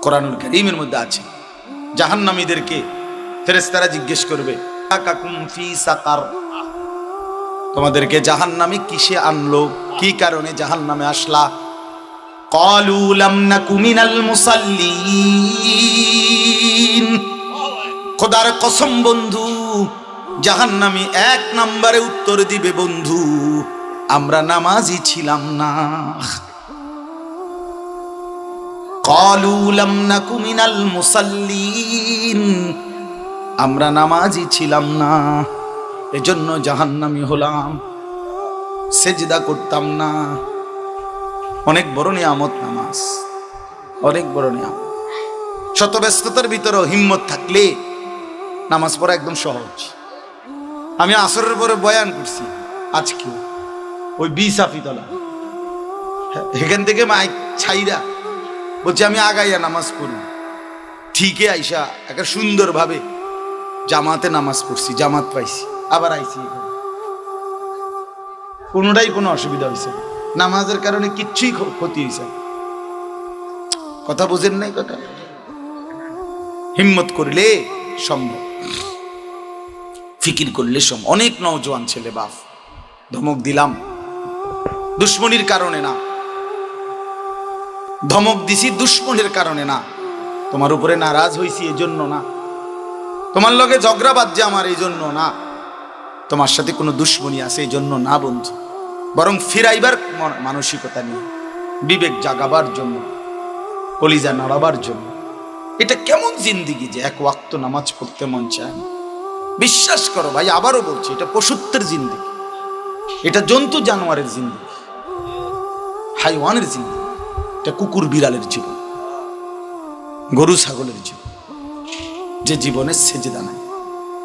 কোরআনুল কারীমের মধ্যে আছে জাহান্নামীদেরকে ফেরেশতারা জিজ্ঞেস করবে কাকুম ফি সাকার, তোমাদেরকে জাহান্নামে কিসে আনলো, কি কারণে জাহান্নামে আসলা? ক্বালু লাম নাকু মিনাল মুসাল্লিন, খোদার কসম বন্ধু, জাহান্নামী এক নম্বরে উত্তর দিবে বন্ধু, আমরা নামাজি ছিলাম না। ক্বালু লাম নাকু মিনাল মুসাল্লিন, আমরা নামাজি ছিলাম না, এজন্য জাহান্নামী হলাম, সেজদা করতাম না। অনেক বড় নিয়ামত নামাজ, অনেক বড় নিয়ামত। শত ব্যস্ততার ভিতরে হিম্মত থাকলে নামাজ পড়া একদম সহজ। আমি আসরের পরে বয়ান করছি আজকে ওই বিসাফিতলা, এখান থেকে মাইক ছাইরা বলছে আমি আগাইয়া নামাজ পড়ি, ঠিকই আইসা একটা সুন্দরভাবে জামাতে নামাজ পড়ছি, জামাত পাইছি, আবার আইছি। কোনোটাই কোনো অসুবিধা হয়েছে না, নামাজের কারণে কিচ্ছুই ক্ষতি হয়েছে। কথা বুঝেন নাই? কথা হিম্মত করলে সম্ভব, ফিকির করলে সম্ভব। অনেক নওজোয়ান ছেলে বাপ ধমক দিলাম দুশ্মনির কারণে না, ধমক দিছি দুশ্মনের কারণে না, তোমার উপরে নারাজ হইছি এই জন্য না, তোমার লগে ঝগড়া বাজছে আমার এই জন্য না, তোমার সাথে কোনো দুশ্মনী আছে এই জন্য না বন্ধু, বরং ফিরাইবার মানসিকতা নিয়ে, বিবেক জাগাবার জন্য, কলিজা নাড়াবার জন্য। এটা কেমন জিন্দিগি যে এক ওয়াক্ত নামাজ পড়তে মন চায় না? বিশ্বাস করো ভাই, আবারও বলছি, এটা পশুত্বের জিন্দিগি, এটা জন্তু জানোয়ারের জিন্দিগি, হাইওয়ানের জিন্দিগি, এটা কুকুর বিড়ালের জীবন, গরু ছাগলের জীবন, যে জীবনে সেজদা নাই।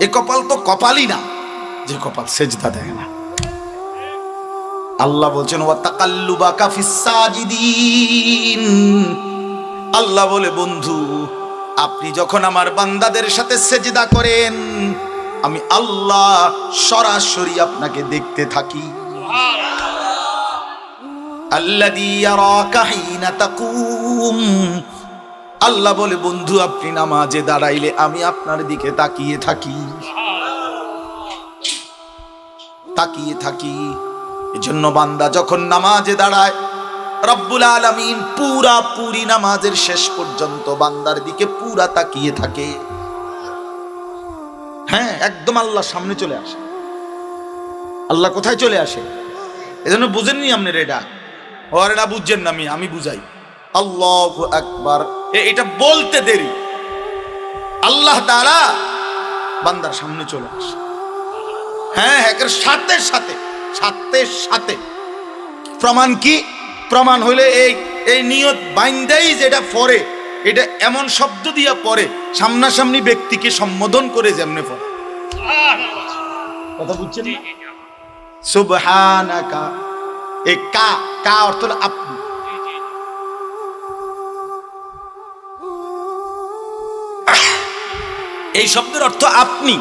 এ কপাল তো কপালই না যে কপাল সেজদা দেয় না। আল্লাহ বলছেন ওয়া তাকাল্লুবাকা ফিস সাজিদিন, আল্লাহ বলে বন্ধু আপনি যখন আমার বান্দাদের সাথে সেজদা করেন, আমি আল্লাহ সরাসরি আপনাকে দেখতে থাকি। আল্লাযী ইয়ারাকা হিনা তাকুম, আল্লাহ বলে বন্ধু আপনি নামাজে দাঁড়াইলে আমি আপনার দিকে তাকিয়ে থাকি, তাকিয়ে থাকি। এজন্য বান্দা যখন নামাজে দাঁড়ায়, রব্বুল আলামিন পুরি নামাজের শেষ পর্যন্ত বান্দার দিকে পুরা তাকিয়ে থাকে। হ্যাঁ, একদম আল্লাহ সামনে চলে আসে। আল্লাহ কোথায় চলে আসে? এজন্য বুঝেননি আপনার এটা, ওরে না বুঝছেন না, আমি বুঝাই। আল্লাহু আকবার, এটা বলতে দেরি, আল্লাহ তাআলা বান্দার সামনে চলে আসে। হ্যাঁ, এর সাথে সাথে সাথে সাথে প্রমাণ কি? প্রমাণ হইলে এই নিয়ত বাইন্দাই যেটা পড়ে, এটা এমন শব্দ দিয়া পড়ে সামনাসামনি ব্যক্তিকে সম্বোধন করে যেমনে পড়ে। কথা বুঝছেন? সুবহানাকা, এই কা কা অর্থ হলো আপনি। এই শব্দের অর্থ আপনি।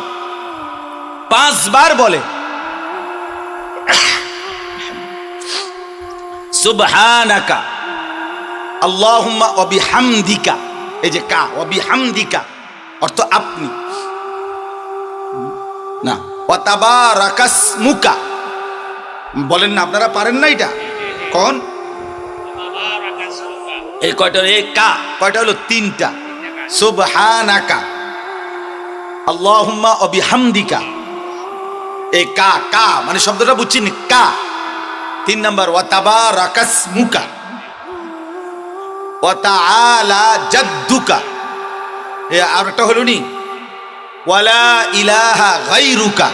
5 বার বলে সুবহানাকা আল্লাহুম্মা ওয়া বিহামদিকা, এই যে কা ওয়া বিহামদিকা অর্থ আপনি না। ওয়া তাবারাকাসমুকা বলেন না, আপনারা পারেন না এটা? কোন এই কয়টা? এই কা কয়টা হলো? 3টা। সুবহানাকা আল্লাহুম্মা ওয়া বিহামদিকা, এই কা কা মানে শব্দটা বুঝছেন? কা। 3 নাম্বার ওয়া তাবারাকাসমুকা ওয়া তাআলা জাদ্দুকা, আর একটা হলো নি ওয়ালা ইলাহা গায়রুকা।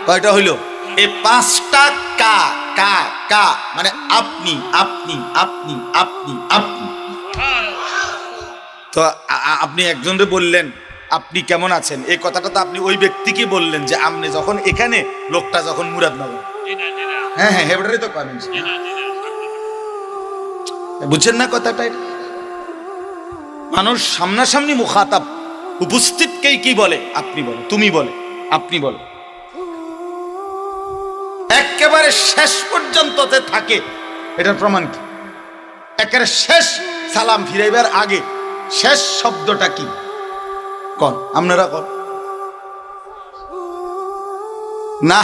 কয়টা হইলো? এই 5টা কা কা কা মানে আপনি আপনি আপনি আপনি আপনি। তো আপনি একজনকে বললেন আপনি কেমন আছেন, এই কথাটা তো আপনি ওই ব্যক্তিকে বললেন যে আপনি যখন এখানে, লোকটা যখন মুরাদনগর। হ্যাঁ হ্যাঁ, হেবটারই তো করেন। বুঝছেন না কথাটা? মানুষ সামনাসামনি মুখাতাব, উপস্থিতকেই কি বলে? আপনি বলে, তুমি বলে, আপনি বলে, একেবারে শেষ পর্যন্ত থাকে। এটার প্রমাণ কি? একেবারে শেষ সালাম ফিরাইবার আগে শেষ শব্দটা কি? কন আপনারা কন না।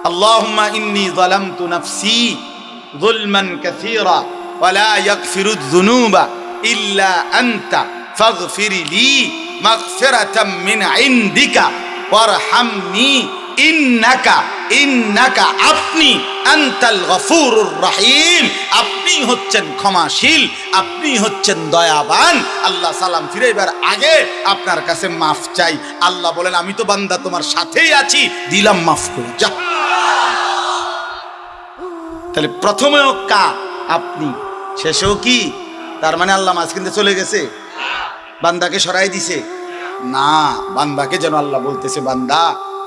আল্লাহুম্মা ইন্নী যালামতু নাফসি যুলমান কাসীরা ওয়া লা ইয়াগফিরুয যুনুবা ইল্লা আনতা ফাগফিরলি মাগফিরাতাম মিন ইনদিকা ওয়ারহামনি ইন্নাকা আপনি আনতাল গফুরুর রহিম। আপনি হচ্ছেন ক্ষমাশীল, আপনি হচ্ছেন দয়াবান। আল্লাহ সালাম ফিরাইবার আগে আপনার কাছে মাফ চাই। আল্লাহ বলেন আমি তো বান্দা তোমার সাথেই আছি, দিলাম মাফ করে যা। তাহলে প্রথমেও কা আপনি, শেষেও কি? তার মানে আল্লাহ মাঝখান থেকে চলে গেছে, বান্দাকে সরাই দিছে না। বান্দাকে যেন আল্লাহ বলতেছে বান্দা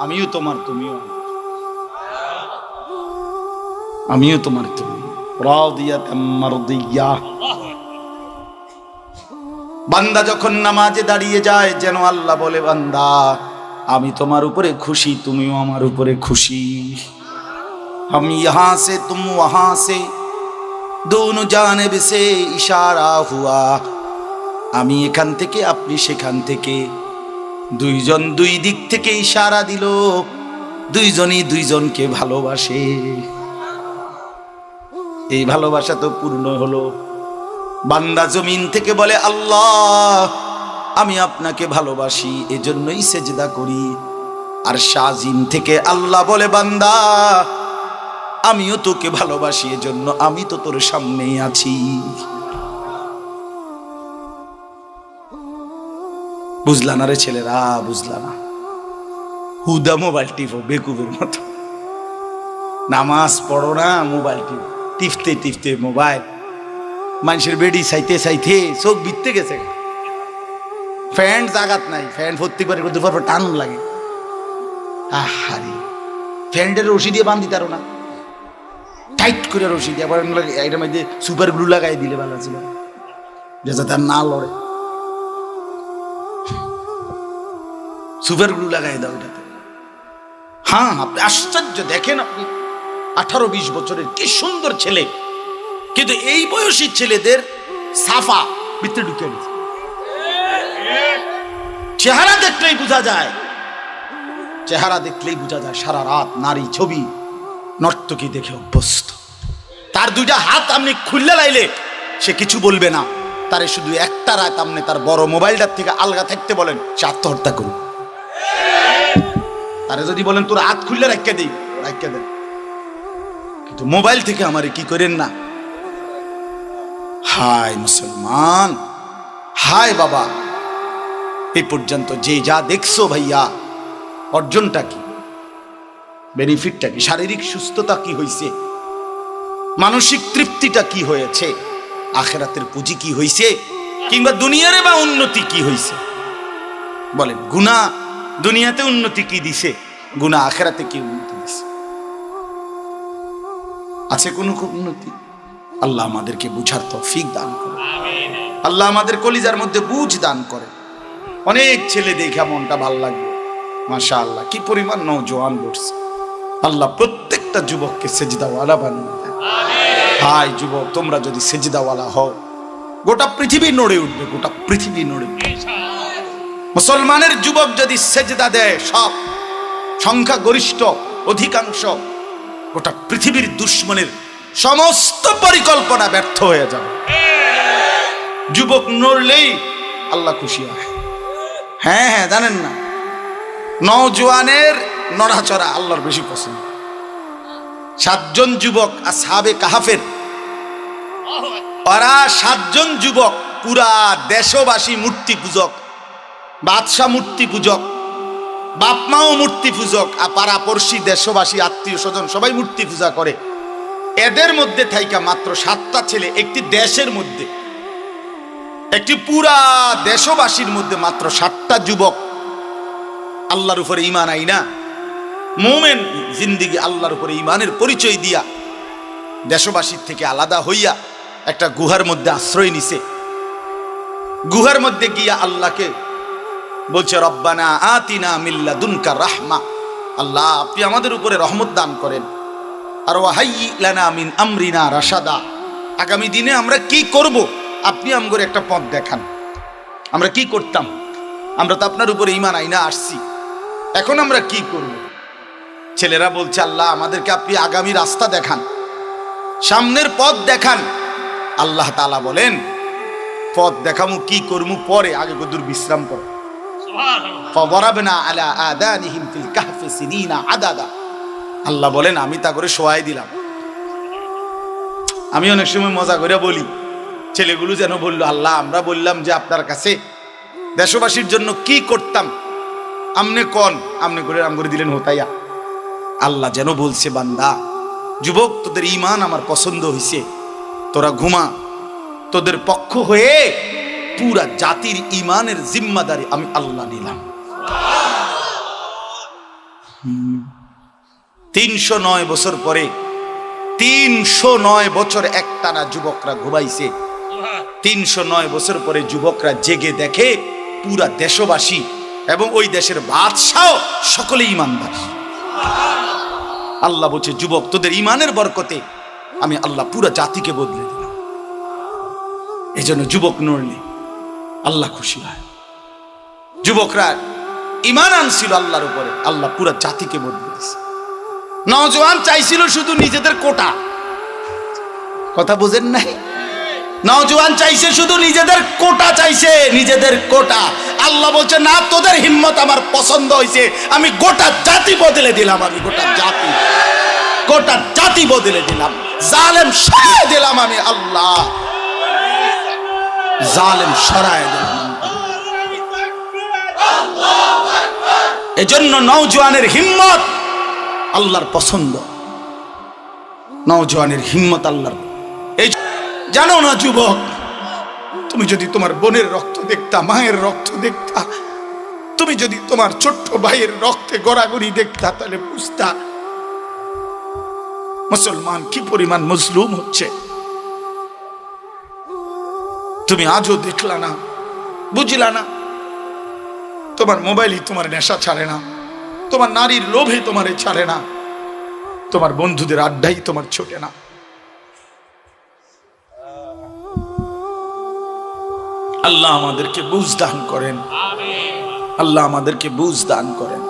আমিও তোমার, তুমিও আমিও তোমার, তুমি রাদিয়াতাম মারদিয়া। বান্দা যখন নামাজে দাঁড়িয়ে যায় যেন আল্লাহ বলে বান্দা আমি তোমার উপরে খুশি, তুমিও আমার উপরে খুশি। हम यहाँ से तुम वहां से दोनों जानिब से इशारा हुआ। আমি এখান থেকে আপনি সেখান থেকে, দুইজন দুই দিক থেকে ইশারা দিল, দুইজনই দুইজনকে ভালোবাসে। এই ভালোবাসা তো পূর্ণ হলো। বান্দা জমিন থেকে বলে আল্লাহ আমি আপনাকে ভালোবাসি, এজন্যই সেজদা করি। আর শাজিম থেকে আল্লাহ বলে বান্দা আমিও তোকে ভালোবাসি, এজন্য আমি তো তোর সামনেই আছি। বুঝলা না রে ছেলেরা? বুঝলা না? হুদা মোবাইল টিপো বেকুবের মতো, নামাজ পড়ো না, মোবাইল টিপো, টিপতে টিপতে মোবাইল। মানুষের বেডি চাইতে চাইতে চোখ বিতে গেছে। ফ্যান জাগাত নাই, ফ্যান ভর্তি করে দুপুর পর টান লাগে। আহারে ফ্যানটার রশি দিয়ে বান্ধি তারো না, টাইট করে রশি দিয়ে। আবার এটার মধ্যে সুপার গ্লু লাগাই দিলে ভালো ছিল, যাতে আর না লড়ে। সুপার গ্লু লাগাই দাও এটাতে। হ্যাঁ আপনি আশ্চর্য দেখেন, আপনি 18-20 বছরের কি সুন্দর ছেলে, কিন্তু এই বয়সী ছেলেদের সাফা ভিতরে ঢুকে গেছে। চেহারা দেখলেই বোঝা যায়, চেহারা দেখলেই বোঝা যায় সারা রাত নারী ছবি নর্তকী দেখে অভ্যস্ত। তার দুইটা হাত আপনি খুললে লাইলে সে কিছু বলবে না, তারে শুধু একটা রাত আপনি তার বড় মোবাইলটার থেকে আলগা থাকতে বলেন, সে আত্মহত্যা করুন। তারে যদি বলেন তোর হাত খুললে রাখিয়ে দিই, রাখিয়ে দেন, কিন্তু মোবাইল থেকে আমারে কি করেন না। হায় মুসলমান, হায় বাবা, এই পর্যন্ত যে যা দেখছো ভাইয়া, অর্জনটা কি, বেনিফিটটা কি, শারীরিক সুস্থতা কি হয়েছে, মানসিক তৃপ্তিটা কি হয়েছে, আখিরাতের পুঁজি কি হয়েছে, কিংবা দুনিয়ার বা উন্নতি কি হয়েছে? বলেন, গুনাহ দুনিয়াতে উন্নতি কি দিছে, গুনাহ আখিরাতে কি উন্নতি দিছে? আছে কোনো উন্নতি? আল্লাহ আমাদেরকে বুঝার তৌফিক দান করে, আল্লাহ আমাদের কলিজার মধ্যে বুঝ দান করে। অনেক ছেলে দেখে মনটা ভাল লাগবে, মাশাআল্লাহ কি পরিমাণ নওজোয়ান বসছে। আল্লাহ প্রত্যেকটা যুবককে সেজদাওয়ালা বানিয়ে দেন। হাই যুবক, তোমরা যদি সেজদাওয়ালা হও গোটা পৃথিবী নড়ে উঠবে, গোটা পৃথিবী নড়ে উঠবে। মুসলমানের যুবক যদি সেজদা দেয়, সব সংখ্যা গরিষ্ঠ অধিকাংশ গোটা পৃথিবীর দুশ্মনের সমস্ত পরিকল্পনা ব্যর্থ হয়ে যাবে। যুবক নড়লেই আল্লাহ খুশি হয়। হ্যাঁ হ্যাঁ, জানেন না, নওজোয়ানের নড়াচড়া আল্লাহর বেশি পছন্দ। 7 জন যুবক আসহাবে কাহাফের, ওরা 7 জন যুবক পুরা দেশবাসী মূর্তি পূজক, বাদশাহ মূর্তি পূজক, বাপমাও মূর্তি পূজক, আর পাড়াপড়শি দেশবাসী আত্মীয় স্বজন সবাই মূর্তি পূজা করে। এদের মধ্যে থাইকা মাত্র 7টা ছেলে, একটি দেশের মধ্যে, একটি পুরা দেশবাসীর মধ্যে মাত্র 7টা যুবক আল্লাহর উপরে ঈমান আইনা মুমিন জিন্দেগি আল্লাহর উপরে ঈমানের পরিচয় দিয়া দেশবাসীর থেকে আলাদা হইয়া একটা গুহার মধ্যে আশ্রয় নিছে। গুহার মধ্যে গিয়া আল্লাহকে বলছে, রব্বানা আতিনা মিল্লা দুনকা রাহমা, আল্লাহ আপনি আমাদের উপরে রহমত দান করেন। আর ওয়াহাইয়ি লানা মিন আমরিনা রাশাদা, আগামী দিনে আমরা কি করব আপনি আমগরে একটা পথ দেখান। আমরা কি করতাম? আমরা তো আপনার উপরে ঈমান আইনা আসছি, এখন আমরা কি করব? ছেলেরা বলছে, আল্লাহ আমাদেরকে আপনি আগামী রাস্তা দেখান, সামনের পথ দেখান। আল্লাহ তাআলা বলেন, পথ দেখামু কি করমু পরে, আগে কদুর বিশ্রাম করো। ফাদরাবনা আলা আদানিহিম ফিল কাহফি সিনিনা আদাদা, আল্লাহ বলেন আমি তা করে শোয়াই দিলাম। আমি অনেক সময় মজা করে বলি, ছেলেগুলো যেন বললো, আল্লাহ আমরা বললাম যে আপনার কাছে দেশবাসীর জন্য কি করতাম, আমনে কোন আমনে করে আম করে দিলেন হোতাইয়া। আল্লাহ যেন বলছে, বান্দা যুবক তোদের ঈমান আমার পছন্দ হইছে, তোরা ঘুমা, তোদের পক্ষ হয়ে পুরা জাতির ঈমানের জিম্মাদারি আমি আল্লাহ নিলাম। 309 বছর পরে, 309 বছর একটানা যুবকরা ঘুমাইছে। 309 বছর পরে যুবকরা জেগে দেখে পুরা দেশবাসী এবং ওই দেশের বাদশাহ সকলে ঈমানদার। আল্লাহ বলছে, যুবক তোদের ঈমানের বরকতে আমি আল্লাহ পুরা জাতিকে বদলে দিলাম। এই জন্য যুবক নড়লে আল্লাহ খুশি হয়। যুবকরা ঈমান আনছিল আল্লাহর উপরে, আল্লাহ পুরা জাতিকে বদলে দিয়েছে। নওজোয়ান চাইছিল শুধু নিজেদের কোটা, কথা বুঝেন নাই? নওজোয়ান চাইছে শুধু নিজেদের কোটা, চাইছে নিজেদের কোটা। আল্লাহ বলছে, না তোদের হিম্মত আমার পছন্দ হয়েছে, আমি গোটা জাতি বদলে দিলাম। আমি গোটা জাতি বদলে দিলাম। জালেম সরায় দিলাম আমি আল্লাহ, জালেম সরায় দিলাম। এজন্য নওজোয়ানের হিম্মত আল্লাহর পছন্দ, নওজোয়ানের হিম্মত আল্লাহর। এই জানো না যুবক, তুমি যদি তোমার বোনের রক্ত দেখতা, মায়ের রক্ত দেখতা, তুমি যদি তোমার ছোট্ট ভাইয়ের রক্তে গড়াগড়ি দেখতা, তাহলে বুঝতা মুসলমান কি পরিমাণ মজলুম হচ্ছে। তুমি আজও দেখলা না, বুঝলা না। তোমার মোবাইলই তোমার নেশা ছাড়ে না, তোমার নারীর লোভে তোমারে ছাড়ে না, তোমার বন্ধুদের আড্ডাই তোমার ছোটে না। আল্লাহ আমাদেরকে বুঝ দান করেন, আল্লাহ আমাদেরকে বুঝ দান করেন।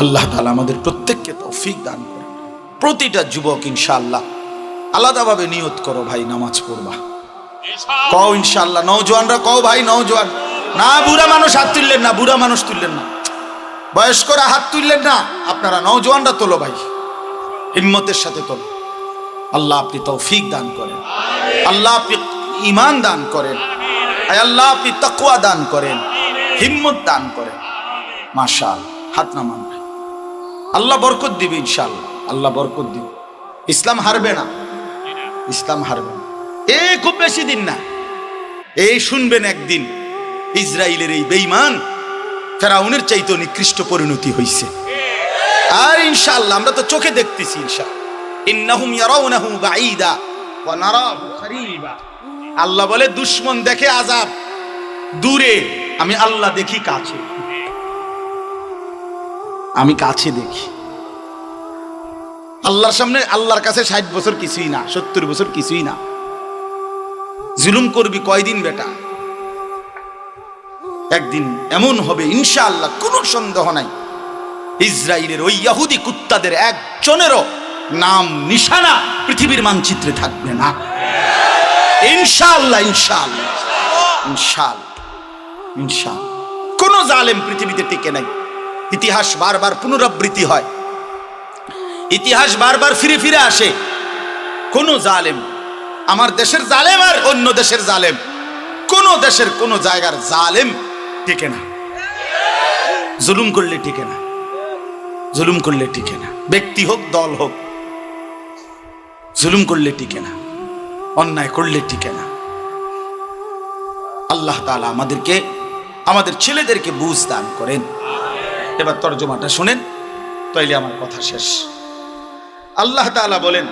আল্লাহ তাআলা আমাদের প্রত্যেককে তৌফিক দান করেন। প্রতিটা যুবক ইনশাআল্লাহ আলাদাভাবে নিয়ত করো, ভাই নামাজ পড়বা। কও ইনশাআল্লাহ। নওজোয়ানরা কও ভাই, নওজোয়ান না, বুড়া মানুষ হাত তুললেন না, বুড়া মানুষ তুললেন না, বয়স্করা হাত তুললেন না, আপনারা নওজোয়ানরা তোলো ভাই, হিম্মতের সাথে তোলো। আল্লাহ আপনি তৌফিক দান করেন, আল্লাহ আপনি ঈমান দান করেন, আল্লাহ আপনি তাকওয়া দান করেন, হিম্মত দান করেন। মাশাআল্লাহ, হাত নামান, আল্লাহ বরকত দিবে ইনশাআল্লাহ, আল্লাহ বরকত দিবে। ইসলাম হারবে না, ইসলাম হারবে না। এই খুব বেশি দিন না, এই শুনবেন একদিন ইসরায়েলের এই বেঈমান ফেরাউনের চাইতে নিকৃষ্ট পরিণতি হইছে। আর ইনশাআল্লাহ আমরা তো চোখে দেখতেছি, ইনশাআল্লাহ ইন্নাহুম ইয়ারাউনাহু বাঈদা ওয়া নারাহু করিবা। আল্লাহ বলে দুশমন দেখে আযাব দূরে, আমি আল্লাহ দেখি কাছে, আমি কাছে দেখি। আল্লাহর সামনে, আল্লাহর কাছে 60 বছর কিছুই না, 70 বছর কিছুই না। জুলুম করবি কয়দিন বেটা, একদিন এমন হবে ইনশাআল্লাহ, কোনো সন্দেহ নাই। ইসরায়েলের ওই ইহুদি কুত্তাদের একজনেরও নাম নিশানা পৃথিবীর মানচিত্রে থাকবে না ইনশাআল্লাহ, ইনশাআল্লাহ, ইনশাআল্লাহ, ইনশাআল্লাহ। কোন জালেম পৃথিবীতে টিকে নাই। ইতিহাস বারবার পুনরাবৃত্তি হয়, ইতিহাস বারবার ফিরে ফিরে আসে। কোন জালেম, আমার দেশের জালেম আর অন্য দেশের জালেম, কোন দেশের কোন জায়গার জালেম টিকে না। জুলুম করলে টিকে না, জুলুম করলে টিকে না। ব্যক্তি হোক, দল হোক, জুলুম করলে টিকে না, অন্যায় করলে টিকে না। আল্লাহ তাআলা আমাদেরকে, আমাদের ছেলেদেরকে বুঝ দান করেন। এবার তরজমাটা শুনেন, তাইলে আমার কথা শেষ। আল্লাহ তাআলা বলেন,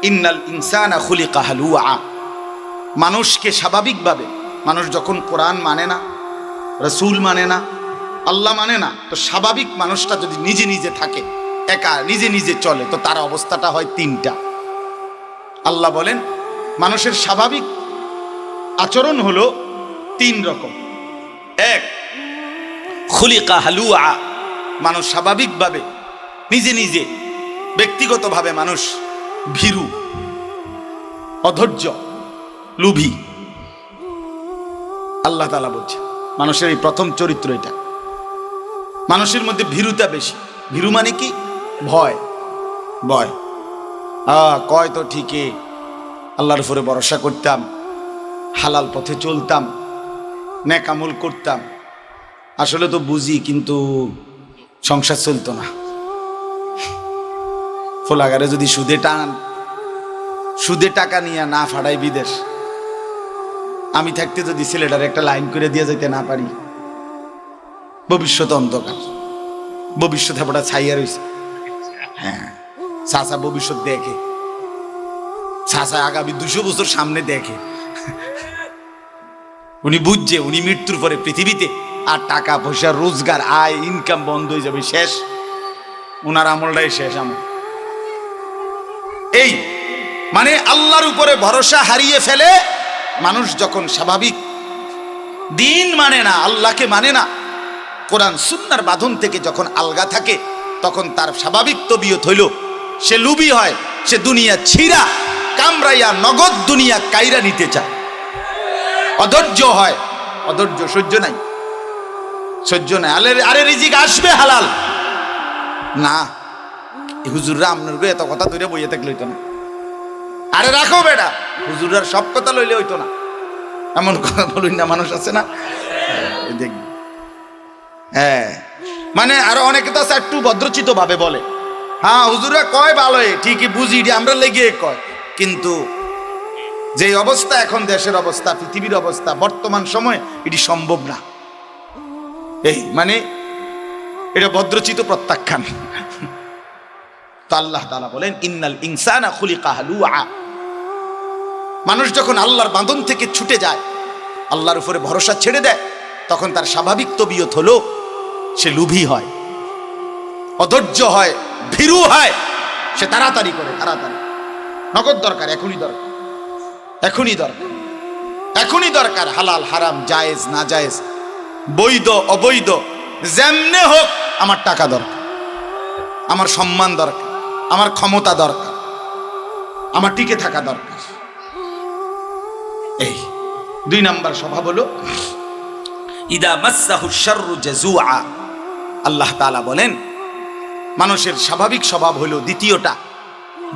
ইন্নাল ইনসানা খুলিকা হালুআ, মানুষকে স্বাভাবিকভাবে, মানুষ যখন কোরআন মানে না, রাসূল মানে না, আল্লাহ মানে না, তো স্বাভাবিক মানুষটা যদি নিজে নিজে থাকে, একা নিজে নিজে চলে, তো তার অবস্থাটা হয় তিনটা। আল্লাহ বলেন মানুষের স্বাভাবিক আচরণ হলো তিন রকম। এক, খুলিকা হালুআ, মানুষ স্বাভাবিকভাবে নিজে নিজে ব্যক্তিগতভাবে মানুষ ভীরু, অধৈর্য, লোভী। আল্লাহ তাআলা বলছে মানুষের এই প্রথম চরিত্র এটা। মানুষের মধ্যে ভীরুতা বেশি। ভীরু মানে কি? ভয়। ভয়। কয় তো ঠিকই, আল্লাহর উপরে ভরসা করতাম, হালাল পথে চলতাম, নেক আমল করতাম, আসলে তো বুঝি কিন্তু সংসার চলতো না। ফোলাগারে যদি সুদে টাকা নিয়ে না ফাড়াই বিদেশ, আমি থাকতে যদি ছেলেটার একটা লাইন করে দিয়ে যেতে না পারি, ভবিষ্যৎ অন্ধকার। ভবিষ্যৎ হেবটা ছাইয়া রয়েছে। হ্যাঁ, চাচা ভবিষ্যৎ দেখে, চাচা আগামী 200 বছর সামনে দেখে। উনি বুঝছে উনি মৃত্যুর পরে পৃথিবীতে আর টাকা পয়সা, রোজগার, আয়, ইনকাম বন্ধ হয়ে যাবে, শেষ। ওনার আমলটাই শেষ আমল। এই মানে আল্লাহর উপরে ভরসা হারিয়ে ফেলে মানুষ যখন স্বাভাবিক দিন মানে না, আল্লাহকে মানে না, কোরআন সুন্নাহর বাঁধন থেকে যখন আলগা থাকে, তখন তার স্বাভাবিক তবিয়ত হইল সে লুবি হয়, সে দুনিয়া ছিঁড়া কামড়াইয়া নগদ দুনিয়া কাইরা নিতে চায়। অধৈর্য হয়, অধৈর্য, সহ্য নাই, সহ্য নাই। আরে রিজিক আসবে হালাল না, হুজুররা আপনার এত কথা ধরে বইয়ে থাকলে হইতো না। আরে রাখো বেটা, হুজুরার সব কথা লইলে হইতো না, এমন কথা বলুন না, মানুষ আছে না দেখবি। হ্যাঁ, মানে আরো অনেকে তো আছে একটু ভদ্রচিত ভাবে বলে, হ্যাঁ হুজুরা কয় ভালোই, ঠিকই বুঝি, আমরা লেগে কয়, কিন্তু যে অবস্থা এখন দেশের অবস্থা, পৃথিবীর অবস্থা, বর্তমান সময় এটি সম্ভব না। এই মানে এটা ভদ্রচিত প্রত্যাখ্যান। তো আল্লাহ তাআলা বলেন ইন্নাল ইনসানা খুলিকা হালুআ, মানুষ যখন আল্লাহর বাঁধন থেকে ছুটে যায়, আল্লাহর উপরে ভরসা ছেড়ে দেয়, তখন তার স্বাভাবিক তবিয়ত হলো সে লোভী হয়, অধৈর্য হয়, ভীরু হয়, সে তাড়াতাড়ি করে, তাড়াতাড়ি নগদ দরকার, এখনই দরকার, এখনই দরকার, এখনই দরকার। হালাল হারাম, জায়েজ না জায়েজ, বৈধ অবৈধ, যেমনে হোক আমার টাকা দরকার, আমার সম্মান দরকার, আমার ক্ষমতা দরকার, আমার টিকে থাকা দরকার। এই 2 নাম্বার স্বভাব হলো ইদা মাসসাহু শাররু জাজুআ। আল্লাহ তাআলা বলেন মানুষের স্বাভাবিক স্বভাব হলো দ্বিতীয়টা,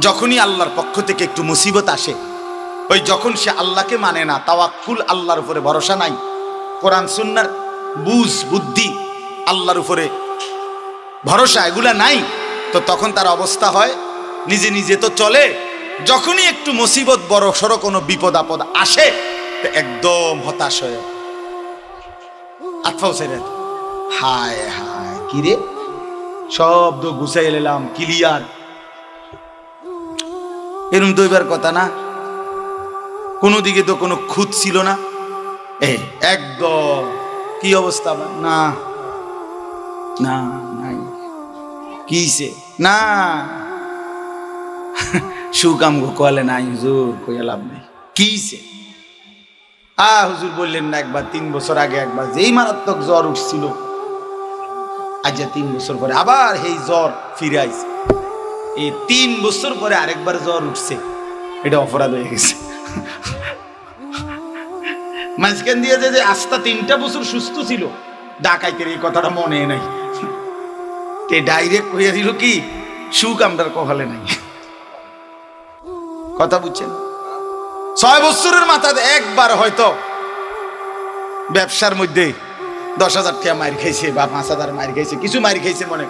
যখনই আল্লাহর পক্ষ থেকে একটু মুসিবত আসে, ওই যখন সে আল্লাহকে মানে না, তাওয়াক্কুল, আল্লাহর উপরে ভরসা নাই, কোরআন সুন্নাহর বুঝ বুদ্ধি, আল্লাহর উপরে ভরসা এগুলা নাই, তো তখন তার অবস্থা হয় নিজে নিজে তো চলে, যখনই একটু মুসিবত, বড় সড়ো কোনো বিপদ আপদ আসে, একদম হতাশ হয়ে আতফাও ছেড়ে, হায় হায় কিরে শব্দ গুছাই এলাম ক্লিয়ার, এরম দইবার কথা না, কোনো দিকে তো কোনো খুঁত ছিল না, একদম কি অবস্থা, না না নাই কিছে না, সুকাম গো কলে নাই হুজুর, কইয়া লাভ নেই, কিছে হুজুর বললেন না একবার 3 বছর আগে একবার যেই মারাত্মক জ্বর উঠছিল, আজ 3 বছর পরে আবার এই জ্বর ফিরে আইছে, এই 3 বছর পরে আরেকবার জ্বর উঠছে, এটা অপরাধ হয়ে গেছে। মাঝখান দিয়ে যে আস্তা 3টা বছর সুস্থ ছিল, ডাকাইতের এই কথাটা মনে নাই, ডাইরেক্ট কইয়া দিল কি সুখ আমরার কপালে নাই। কথা বুঝছেন? 6 বছরের মাথায় একবার হয়তো ব্যবসার মধ্যে 10,000 টাকা মার খাইছে বা 5,000 মার খাইছে, কিছু মার খাইছে মনে,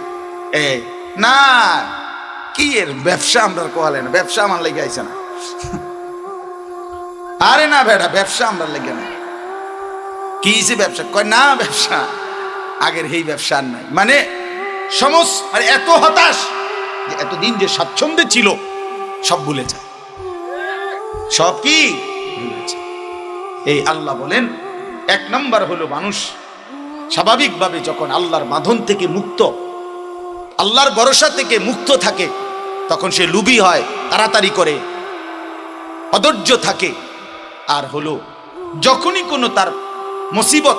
না কি এর ব্যবসা আমরার কপালে না, ব্যবসা আমার লেগে আইছে না, আরে না বেটা ব্যবসা আমরা লেগে না, কি ব্যবসা, কয় না ব্যবসা আগের এই ব্যবসা আর নাই, মানে সমস্ত এত হতাশ, এতদিন যে স্বাচ্ছন্দ্যে ছিল সব ভুলে যায়। সব কি ভুলেছে। এই আল্লাহ বলেন, এক নম্বর হলো মানুষ স্বাভাবিকভাবে যখন আল্লাহর বাঁধন থেকে মুক্ত, আল্লাহর ভরসা থেকে মুক্ত থাকে, তখন সে লুবি হয়, তাড়াতাড়ি করে, অধৈর্য থাকে। আর হলো যখনই কোনো তার মুসিবত,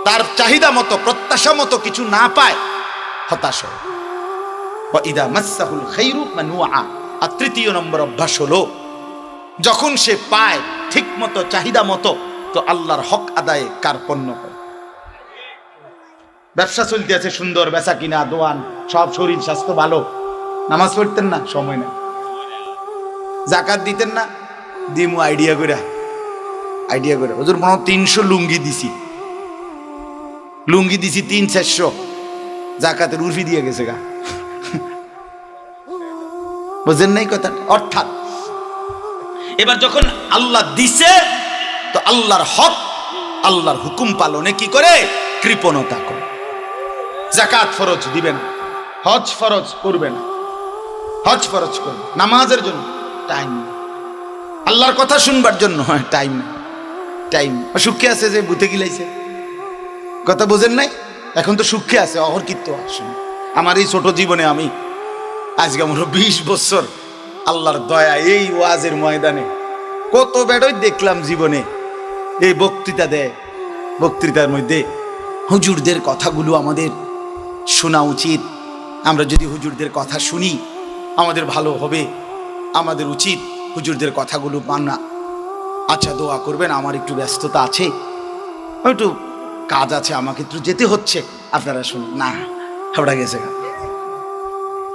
তার চাহিদা মতো, প্রত্যাশা মতো কিছু না পায়, হতাশ হয়। ওয়াইদা মাসসাহুল খাইরু মানুআ। আর তৃতীয় নম্বর অভ্যাস হলো যখন সে পায় ঠিক মতো, চাহিদা মতো, তো আল্লাহর হক আদায়ে কার্পণ্য করে। ব্যবসা চলতে আছে সুন্দর, বেচা কিনা, দোয়ান সব, শরীর স্বাস্থ্য ভালো, নামাজ পড়তেন না, সময় না। জাকাত দিতেন না, দিমু আইডিয়া করে হুজুর মনে 300 লুঙ্গি দিছি 300-400, জাকাতের উর্ফি দিয়ে গেছে গা। বুঝেন নাই কথা? অর্থাৎ এবার যখন আল্লাহ দিছে, তো আল্লাহর হক, আল্লাহর হুকুম পালনে কি করে? কৃপণতা করে। জাকাত ফরজ দিবেন, হজ ফরজ করবেন, হজ ফরজ করবেন, নামাজের জন্য টাইম, আল্লাহর কথা শুনবার জন্য টাইম সুখে আছে যে বুথে গিলাইছে, কথা বোঝেন নাই? এখন তো সুখে আছে, অহরকিত্ত আসুন। আমার এই ছোট জীবনে আমি আজকে আমার 20 বছর আল্লাহর দয়া, এই ওয়াজের ময়দানে কত বেড়ই দেখলাম জীবনে। এই বক্তৃতা দেয়, বক্তৃতার মধ্যে হুজুরদের কথাগুলো আমাদের শোনা উচিত। আমরা যদি হুজুরদের কথা শুনি আমাদের ভালো হবে, আমাদের উচিত হুজুরদের কথাগুলো মানা। আচ্ছা দোয়া করবেন, আমার একটু ব্যস্ততা আছে, একটু কাজ আছে, আমাকে একটু যেতে হচ্ছে, আপনারা শুনুন। না, হাওড়া গেছে,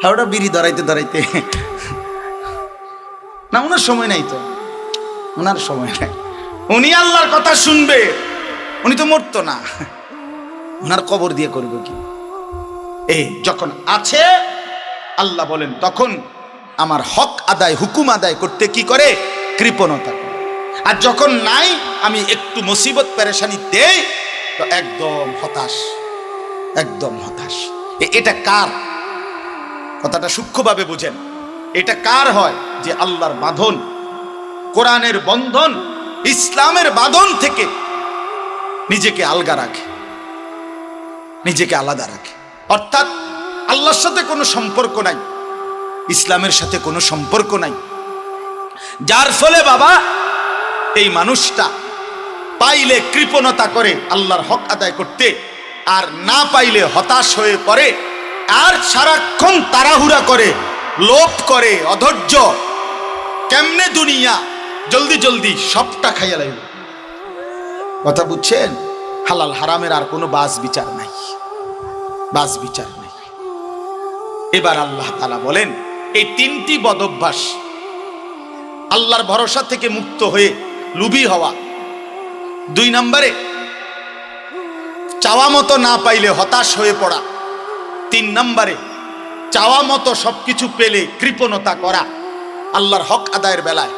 হাওড়া বিড়ি ধরাইতে না, ওনার সময় নাই, তো ওনার সময় নাই। উনি আল্লাহর কথা শুনবে, উনি তো মরতো না, ওনার কবর দিয়ে করবে কি? এই যখন আছে আল্লাহ বলেন, তখন আমার হক আদায়, হুকুম আদায় করতে কি করে? কৃপণতা করে। আর যখন নাই, আমি একটু মুসিবত পেরেশানি দেই, তো একদম হতাশ। এটা কার? কথাটা সূক্ষ্মভাবে বুঝেন। এটা কার হয়? যে আল্লাহর বাঁধন, কোরআনের বন্ধন, ইসলামের বাঁধন থেকে নিজেকে আলগা রাখে, নিজেকে আলাদা রাখে। অর্থাৎ আল্লাহর সাথে কোনো সম্পর্ক নাই, ইসলামের সাথে কোনো সম্পর্ক নাই। যার ফলে বাবা এই মানুষটা পাইলে কৃপণতা করে আল্লাহর হক আদায় করতে, আর না পাইলে হতাশ হয়ে পড়ে, আর সারাক্ষণ তাড়াহুড়া করে, লোভ করে, অধৈর্য, কেমনে দুনিয়া জলদি জলদি সবটা খাইয়া লাগবে। কথা বুঝছেন? হালাল হারামের আর কোনো বাস বিচার নাই। এবার আল্লাহ তাআলা বলেন, এই 3টি বদঅভ্যাস, আল্লাহর ভরসা থেকে মুক্ত হয়ে লুবি হওয়া, 2 নম্বরে চাওয়া মতো না পাইলে হতাশ হয়ে পড়া, 3 নম্বরে চাওয়া মতো সবকিছু পেলে কৃপণতা করা আল্লাহর হক আদায়ের বেলায়।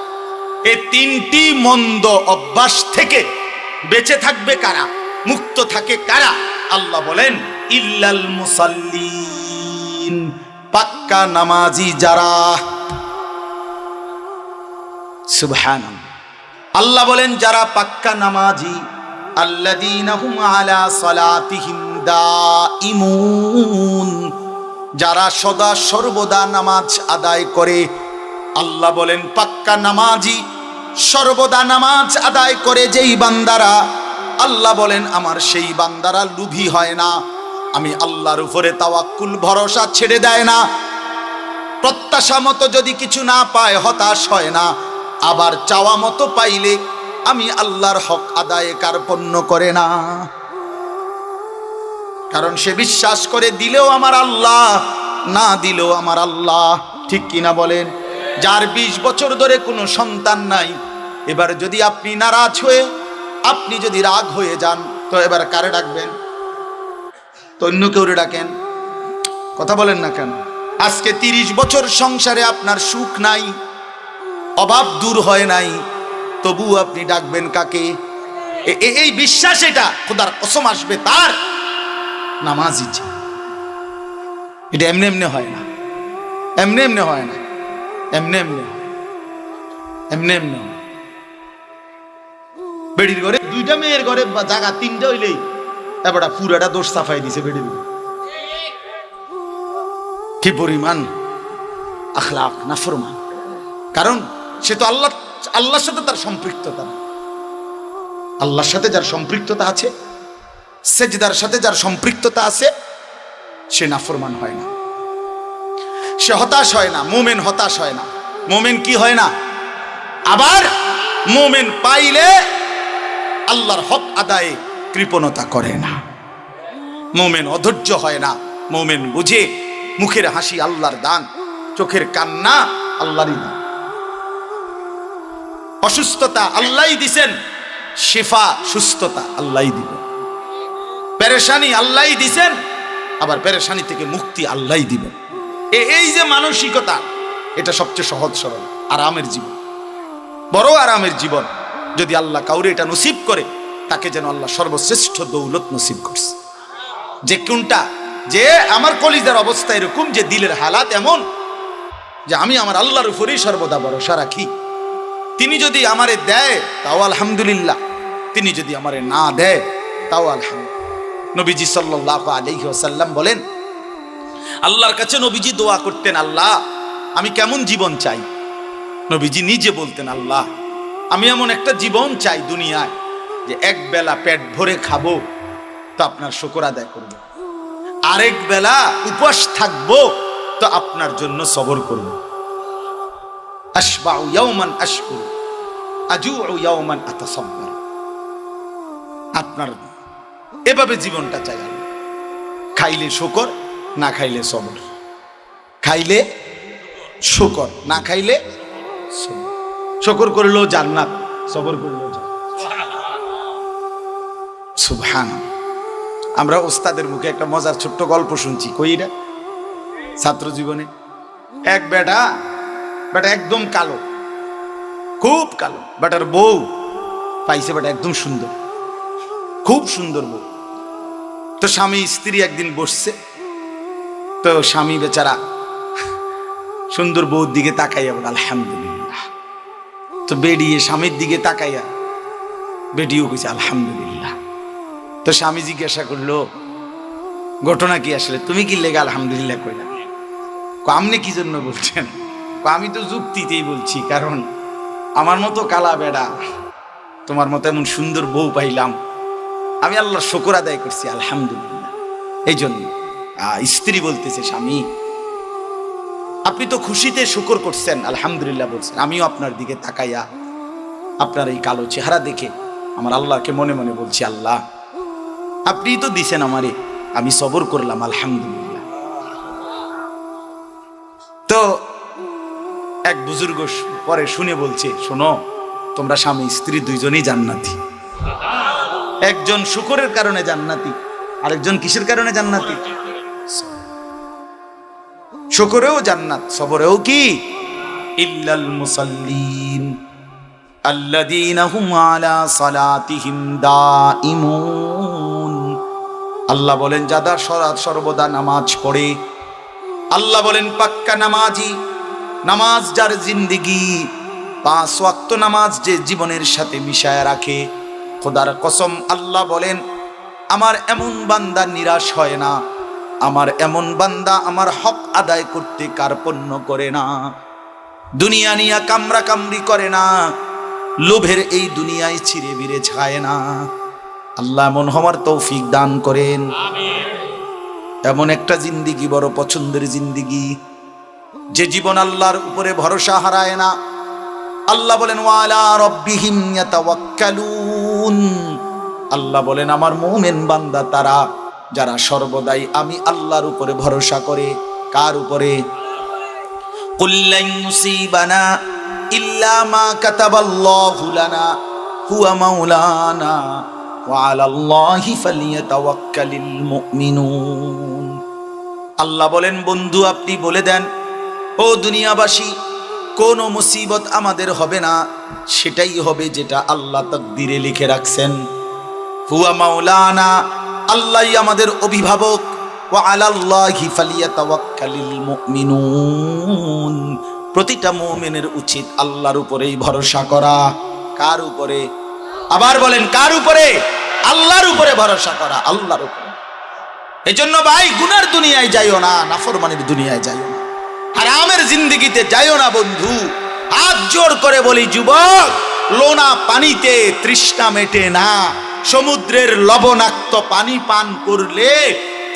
এই 3টি মন্দ অভ্যাস থেকে বেঁচে থাকবে কারা? মুক্ত থাকে কারা? আল্লাহ বলেন, ইল্লাল মুসাল্লিন, পাক্কা নামাজি যারা। সুবহানাল্লাহ। আল্লাহ বলেন, যারা পাক্কা নামাজি, আল্লাযীনা হুম আলা সালাতিহিম দাঈমুন, যারা সদা সর্বদা নামাজ আদায় করে। আল্লাহ বলেন, পাক্কা নামাজি, সর্বদা নামাজ আদায় করে যেই বান্দারা, আল্লাহ বলেন আমার সেই বান্দারা লুভী হয় না, আমি আল্লাহর উপরে তাওয়াক্কুল, ভরসা ছেড়ে দেয় না। প্রত্যাশা মতো যদি কিছু না পায় হতাশ হয় না, আবার চাওয়া মতো পাইলে আমি আল্লাহর হক আদায়ে কার্পণ্য করে না। কারণ সে বিশ্বাস করে, দিলেও আমার আল্লাহ, না দিলেও আমার আল্লাহ। ঠিক কিনা বলেন? যার 20 বছর ধরে কোনো সন্তান নাই, এবার যদি আপনি নারাজ হয়ে, আপনি যদি রাগ হয়ে যান, তো এবার কারে ডাকবেন? তো অন্য কেউ ডাকেন। কথা বলেন না কেন? আজকে 30 বছর সংসারে আপনার সুখ নাই, অভাব দূর হয় নাই, তবু আপনি ডাকবেন কাকে? এই বিশ্বাস, এটা খোদার কসম আসবে তার নামাজি। এটা এমনি এমনি হয় না, এমনি এমনি হয় না, এমনি এমনি বেডির ঘরে দুইটা মেয়ের ঘরে জায়গা তিনটা হইলেই এবার পুরাটা দোষ সাফাই দিছে বেডির। কি পরিমাণ আখলাক নাফরমান! কারণ সে তো আল্লাহর সাথে তার সম্পৃক্ততা, আল্লাহর সাথে যার সম্পৃক্ততা আছে, সেজদার সাথে যার সম্পৃক্ততা আছে, সে নাফরমান হয় না, সে হতাশ হয় না। মুমিন হতাশ হয় না। মুমিন কি হয় না? আবার মুমিন পাইলে আল্লাহর হক আদায়ে কৃপণতা করে না। মুমিন অধৈর্য হয় না। মুমিন বুঝে মুখের হাসি আল্লাহর দান, চোখের কান্না আল্লাহরই দান। অসুস্থতা আল্লাহই দিবেন, শিফা সুস্থতা আল্লাহই দিবেন। পেরেশানি আল্লাহই দিবেন, আবার পেরেশানি থেকে মুক্তি আল্লাহই দিবেন। এই যে মানসিকতা, এটা সবচেয়ে সহজ সরল আরামের জীবন, বড় আরামের জীবন। যদি আল্লাহ কাউরে এটা নসিব করে, তাকে যেন আল্লাহ সর্বশ্রেষ্ঠ দৌলত নসিব করছে। যে কোনটা, যে আমার কলিজার অবস্থা এরকম, যে দিলের হালাত এমন যে আমি আমার আল্লাহর উপরেই সর্বদা ভরসা রাখি। তিনি যদি আমারে দেয় তাও আলহামদুলিল্লাহ, তিনি যদি আমারে না দেয় তাও আলহামদুলিল্লাহ। নবীজি সাল্লাল্লাহু আলাইহি ওয়াসাল্লাম বলেন, আল্লাহর কাছে নবীজি দোয়া করতেন, আল্লাহ আমি কেমন জীবন চাই। নবীজি নিজে বলতেন, আল্লাহ আমি এমন একটা জীবন চাই দুনিয়ায়, যে এক বেলা পেট ভরে খাবো তো আপনার শুকর আদায় করবো, আরেক বেলা উপবাস থাকবো তো আপনার জন্য সবর করব। আশবাউ ইয়াওমান আশকুর, আজুউ ইয়াওমান আতাসাব্বার। আপনার এভাবে জীবনটা চাই। খাইলে শুকর, না খাইলে সবর। খাইলে শুকর, না খাইলে সবর। শুকর করলেও জান্নাত, সবর করলেও সুবহানাল্লাহ। আমরা ওস্তাদের মুখে একটা মজার ছোট্ট গল্প শুনছি। কইরা ছাত্র জীবনে এক বেটা একদম কালো, খুব কালো। বেটার বউ পাইছে, বেটা একদম সুন্দর, খুব সুন্দর বউ। তো স্বামী স্ত্রী একদিন বসছে, তো স্বামী বেচারা সুন্দর বউর দিকে তাকাইয়া বলে আলহামদুলিল্লাহ। তো বেরিয়ে স্বামীর দিকে তাকাইয়া বেটিও কইছে আলহামদুলিল্লাহ। তো স্বামী জিজ্ঞাসা করলো, ঘটনা কি আসলে, তুমি কি লেগে আলহামদুলিল্লাহ কইলা? আপনি কি জন্য বলছেন? আমি তো যুক্তিতেই বলছি, কারণ আমার মতো কালা বেড়া, তোমার মতো এমন সুন্দর বউ পাইলাম, আমি আল্লাহর শুকর আদায় করছি আলহামদুলিল্লাহ। এই জন্য স্ত্রী বলতেছে, স্বামী আপনি তো খুশিতে শুকর করছেন, আলহামদুলিল্লাহ বলছেন, আমিও আপনার দিকে তাকাইয়া আপনার এই কালো চেহারা দেখে আমার আল্লাহকে মনে মনে বলছি, আল্লাহ আপনি তো দিছেন আমারে, আমি সবর করলাম আলহামদুলিল্লাহ। তো এক বুজুর্গ পরে শুনে বলছে, শোনো তোমরা স্বামী স্ত্রী দুইজনই জান্নাতি। একজন শুকরের কারণে জান্নাতি, আরেকজন কিসের কারণে জান্নাতি? শুকরেও জান্নাত, সবরেও কি? ইল্লাল মুসাল্লিন আল্লাযীনা হুম আলা সালাতিহিম দাঈমুন। আল্লাহ বলেন যারা সর্বদা নামাজ পড়ে, আল্লাহ বলেন পাক্কা নামাজি, নামাজ যার জিন্দেগি, 5 ওয়াক্ত নামাজ যে জীবনের সাথে মিশায় রাখে, খোদার কসম আল্লাহ বলেন আমার এমন বান্দা নিরাশ হয় না, আমার এমন বান্দা আমার হক আদায় করতে কার্পণ্য করে না, দুনিয়া নিয়া কামরা কামরি করে না, লোভের এই দুনিয়ায় ছিঁড়ে বিড়ে ছায় না। আল্লাহ এমন হওয়ার তৌফিক দান করেন। এমন একটা জিন্দিগি বড় পছন্দের জিন্দিগি, যে জীবন আল্লাহর উপরে ভরসা হারায় না। আল্লাহ বলেন ওয়ালা রাব্বিহিম ইয়াতাওয়াক্কালুন। আল্লাহ বলেন আমার মুমিন বান্দা তারা যারা সর্বদাই আমি আল্লাহর উপরে ভরসা করে। কার উপরে? কুল লা ইউসিবানা ইল্লা মা কাতাবাল্লাহু লানা হুয়া মাওলানা ওয়া আলাল্লাহি ফালিয়াতাওয়াক্কালিল মুমিনুন। আল্লাহ বলেন বন্ধু আপনি বলে দেন, ও দুনিয়াবাসী, কোন মুসিবত আমাদের হবে না, সেটাই হবে যেটা আল্লাহ তাকদীরে লিখে রাখছেন। হুয়া মাওলানা, আল্লাহই আমাদের অভিভাবক। ওয়া আলাল্লাহি ফালিয়াতাওয়াক্কালিল মুমিনুন। প্রতিটা মুমিনের উচিত আল্লাহর উপরেই ভরসা করা। কার উপরে? আবার বলেন কার উপরে? আল্লাহর উপরে ভরসা করা, আল্লাহর উপরে। এই জন্য ভাই গুনার দুনিয়ায় যাইও না, নাফরমানির দুনিয়ায় যাইও না, হারামের জিন্দেগিতে যাইও না বন্ধু। হাত জোর করে বলি যুবক, লোনা পানিতে তৃষ্ণা মেটে না, সমুদ্রের লবণাক্ত পানি পান করলে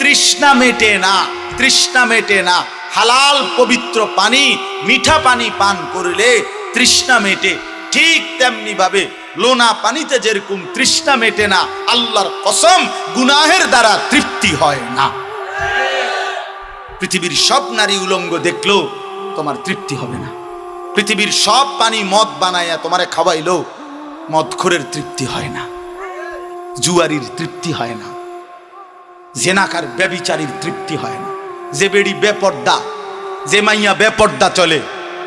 তৃষ্ণা মেটে না, তৃষ্ণা মেটে না। হালাল পবিত্র পানি, মিঠা পানি পান করলে তৃষ্ণা মেটে। ঠিক তেমনি ভাবে লোনা পানিতে যেরকম তৃষ্ণা মেটে না, আল্লাহর কসম গুনাহের দ্বারা তৃপ্তি হয় না। পৃথিবীর সব নারী উলঙ্গ দেখলেও তোমার তৃপ্তি হবে না। পৃথিবীর সব পানি মদ বানাইয়া তোমারে খাওয়াইলেও মদখোরের তৃপ্তি হয় না, জুয়ারির তৃপ্তি হয় না, জেনাকার ব্যভিচারীর তৃপ্তি হয় না। যে বেড়ি বেপর্দা, যে মাইয়া বেপর্দা চলে,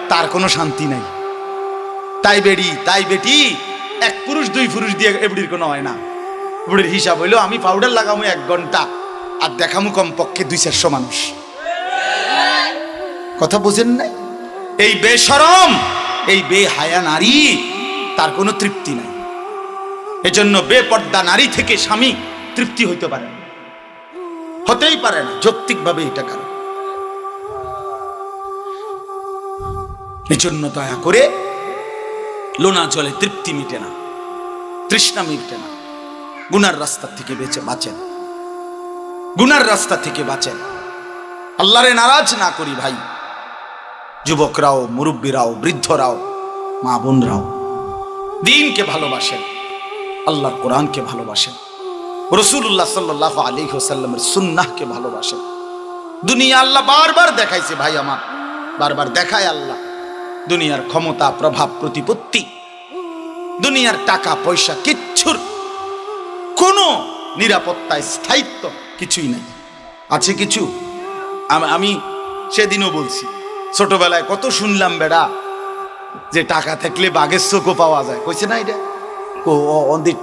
তার কোনো শান্তি নাই। তাই বেড়ি তাই বেটি এক পুরুষ দুই পুরুষ দিয়ে এবড়ির কোনো হয় না। বুড়ির হিসাব হইলো আমি পাউডার লাগামু 1 ঘন্টা আর দেখামু কমপক্ষে 200-400 মানুষ। কথা বুঝেন নাই? এই বেশরম, এই বেহায়া নারী, তার কোনো তৃপ্তি নাই। এজন্য বেপর্দা নারী থেকে স্বামী তৃপ্তি হইতে পারে না, হতেই পারে না, যৌক্তিকভাবে এটা কারণ। এজন্য দয়া করে লোনা জলে তৃপ্তি মিটে না, তৃষ্ণা মিটে না। গুনার রাস্তা থেকে বাঁচেন, গুনার রাস্তা থেকে বাঁচেন। আল্লাহরে নারাজ না করি ভাই। যুবকরাও, মুরব্বীরাও, বৃদ্ধরাও, মা বোনরাও দ্বীনকে ভালোবাসেন, আল্লাহর কোরআনকে ভালোবাসেন, রাসূলুল্লাহ সাল্লাল্লাহু আলাইহি ওয়াসাল্লামের সুন্নাহকে ভালোবাসেন। দুনিয়া আল্লাহ বারবার দেখাইছে ভাই আমার, বারবার দেখায় আল্লাহ। দুনিয়ার ক্ষমতা, প্রভাব, প্রতিপত্তি, দুনিয়ার টাকা পয়সা, কিচ্ছুর কোনো নিরাপত্তা, স্থায়িত্ব কিছুই নাই। আছে কিছু? আমি সেদিনও বলছি, ছোটবেলায় কত শুনলাম বেড়া যে টাকা থাকলে বাঘের চোখও পাওয়া যায়। কইছে না এটা?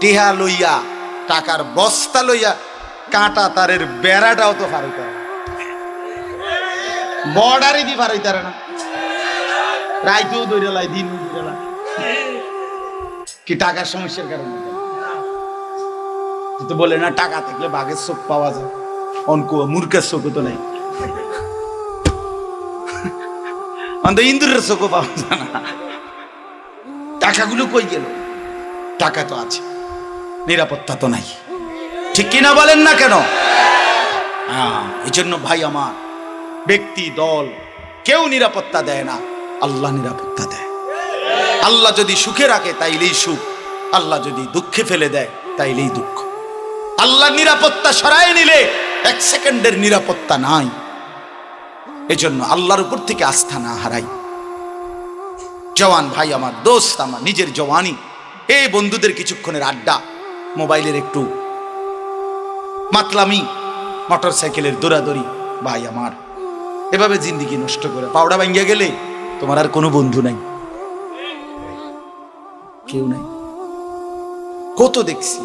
টেহা লইয়া, টাকার বস্তা লইয়া কাঁটা তারের বেড়াটাও তো ফারাইতে পারে, বর্ডারে দি ফারাইতে পারে না। রাইতেও দৌড়ে লাই, দিন দৌড়ে লাই, কি টাকার সমস্যার কারণে? তো বলে না টাকা থাকলে বাঘের চোখ পাওয়া যায়, অঙ্ক মূর্খের চোখও তো নাই, ইন্দুরের চোখও পাওয়া যায় না। টাকাগুলো কই গেল? টাকা তো আছে, নিরাপত্তা তো নাই। ঠিক কিনা বলেন না কেন? এই জন্য ভাই আমার, ব্যক্তি দল কেউ নিরাপত্তা দেয় না, আল্লাহ নিরাপত্তা দেয়। আল্লাহ যদি সুখে রাখে তাইলেই সুখ, আল্লাহ যদি দুঃখে ফেলে দেয় তাইলেই দুঃখ। আল্লাহ নিরাপত্তা সরাই নিলে 1 সেকেন্ডের নিরাপত্তা নাই। এজন্য আল্লাহর উপর থেকে আস্থা না হারাই। জওয়ান ভাই আমার, দোস্ত আমার, নিজের জওয়ানি, এই বন্ধুদের কিছুক্ষণের আড্ডা, মোবাইলের একটু মাতলামি, মোটর সাইকেলের দৌড়াদৌড়ি, ভাই আমার এভাবে জিন্দিগি নষ্ট করে পাউডা ভাঙ্গিয়া গেলে তোমার আর কোনো বন্ধু নাই, কেউ নাই। কত দেখছি,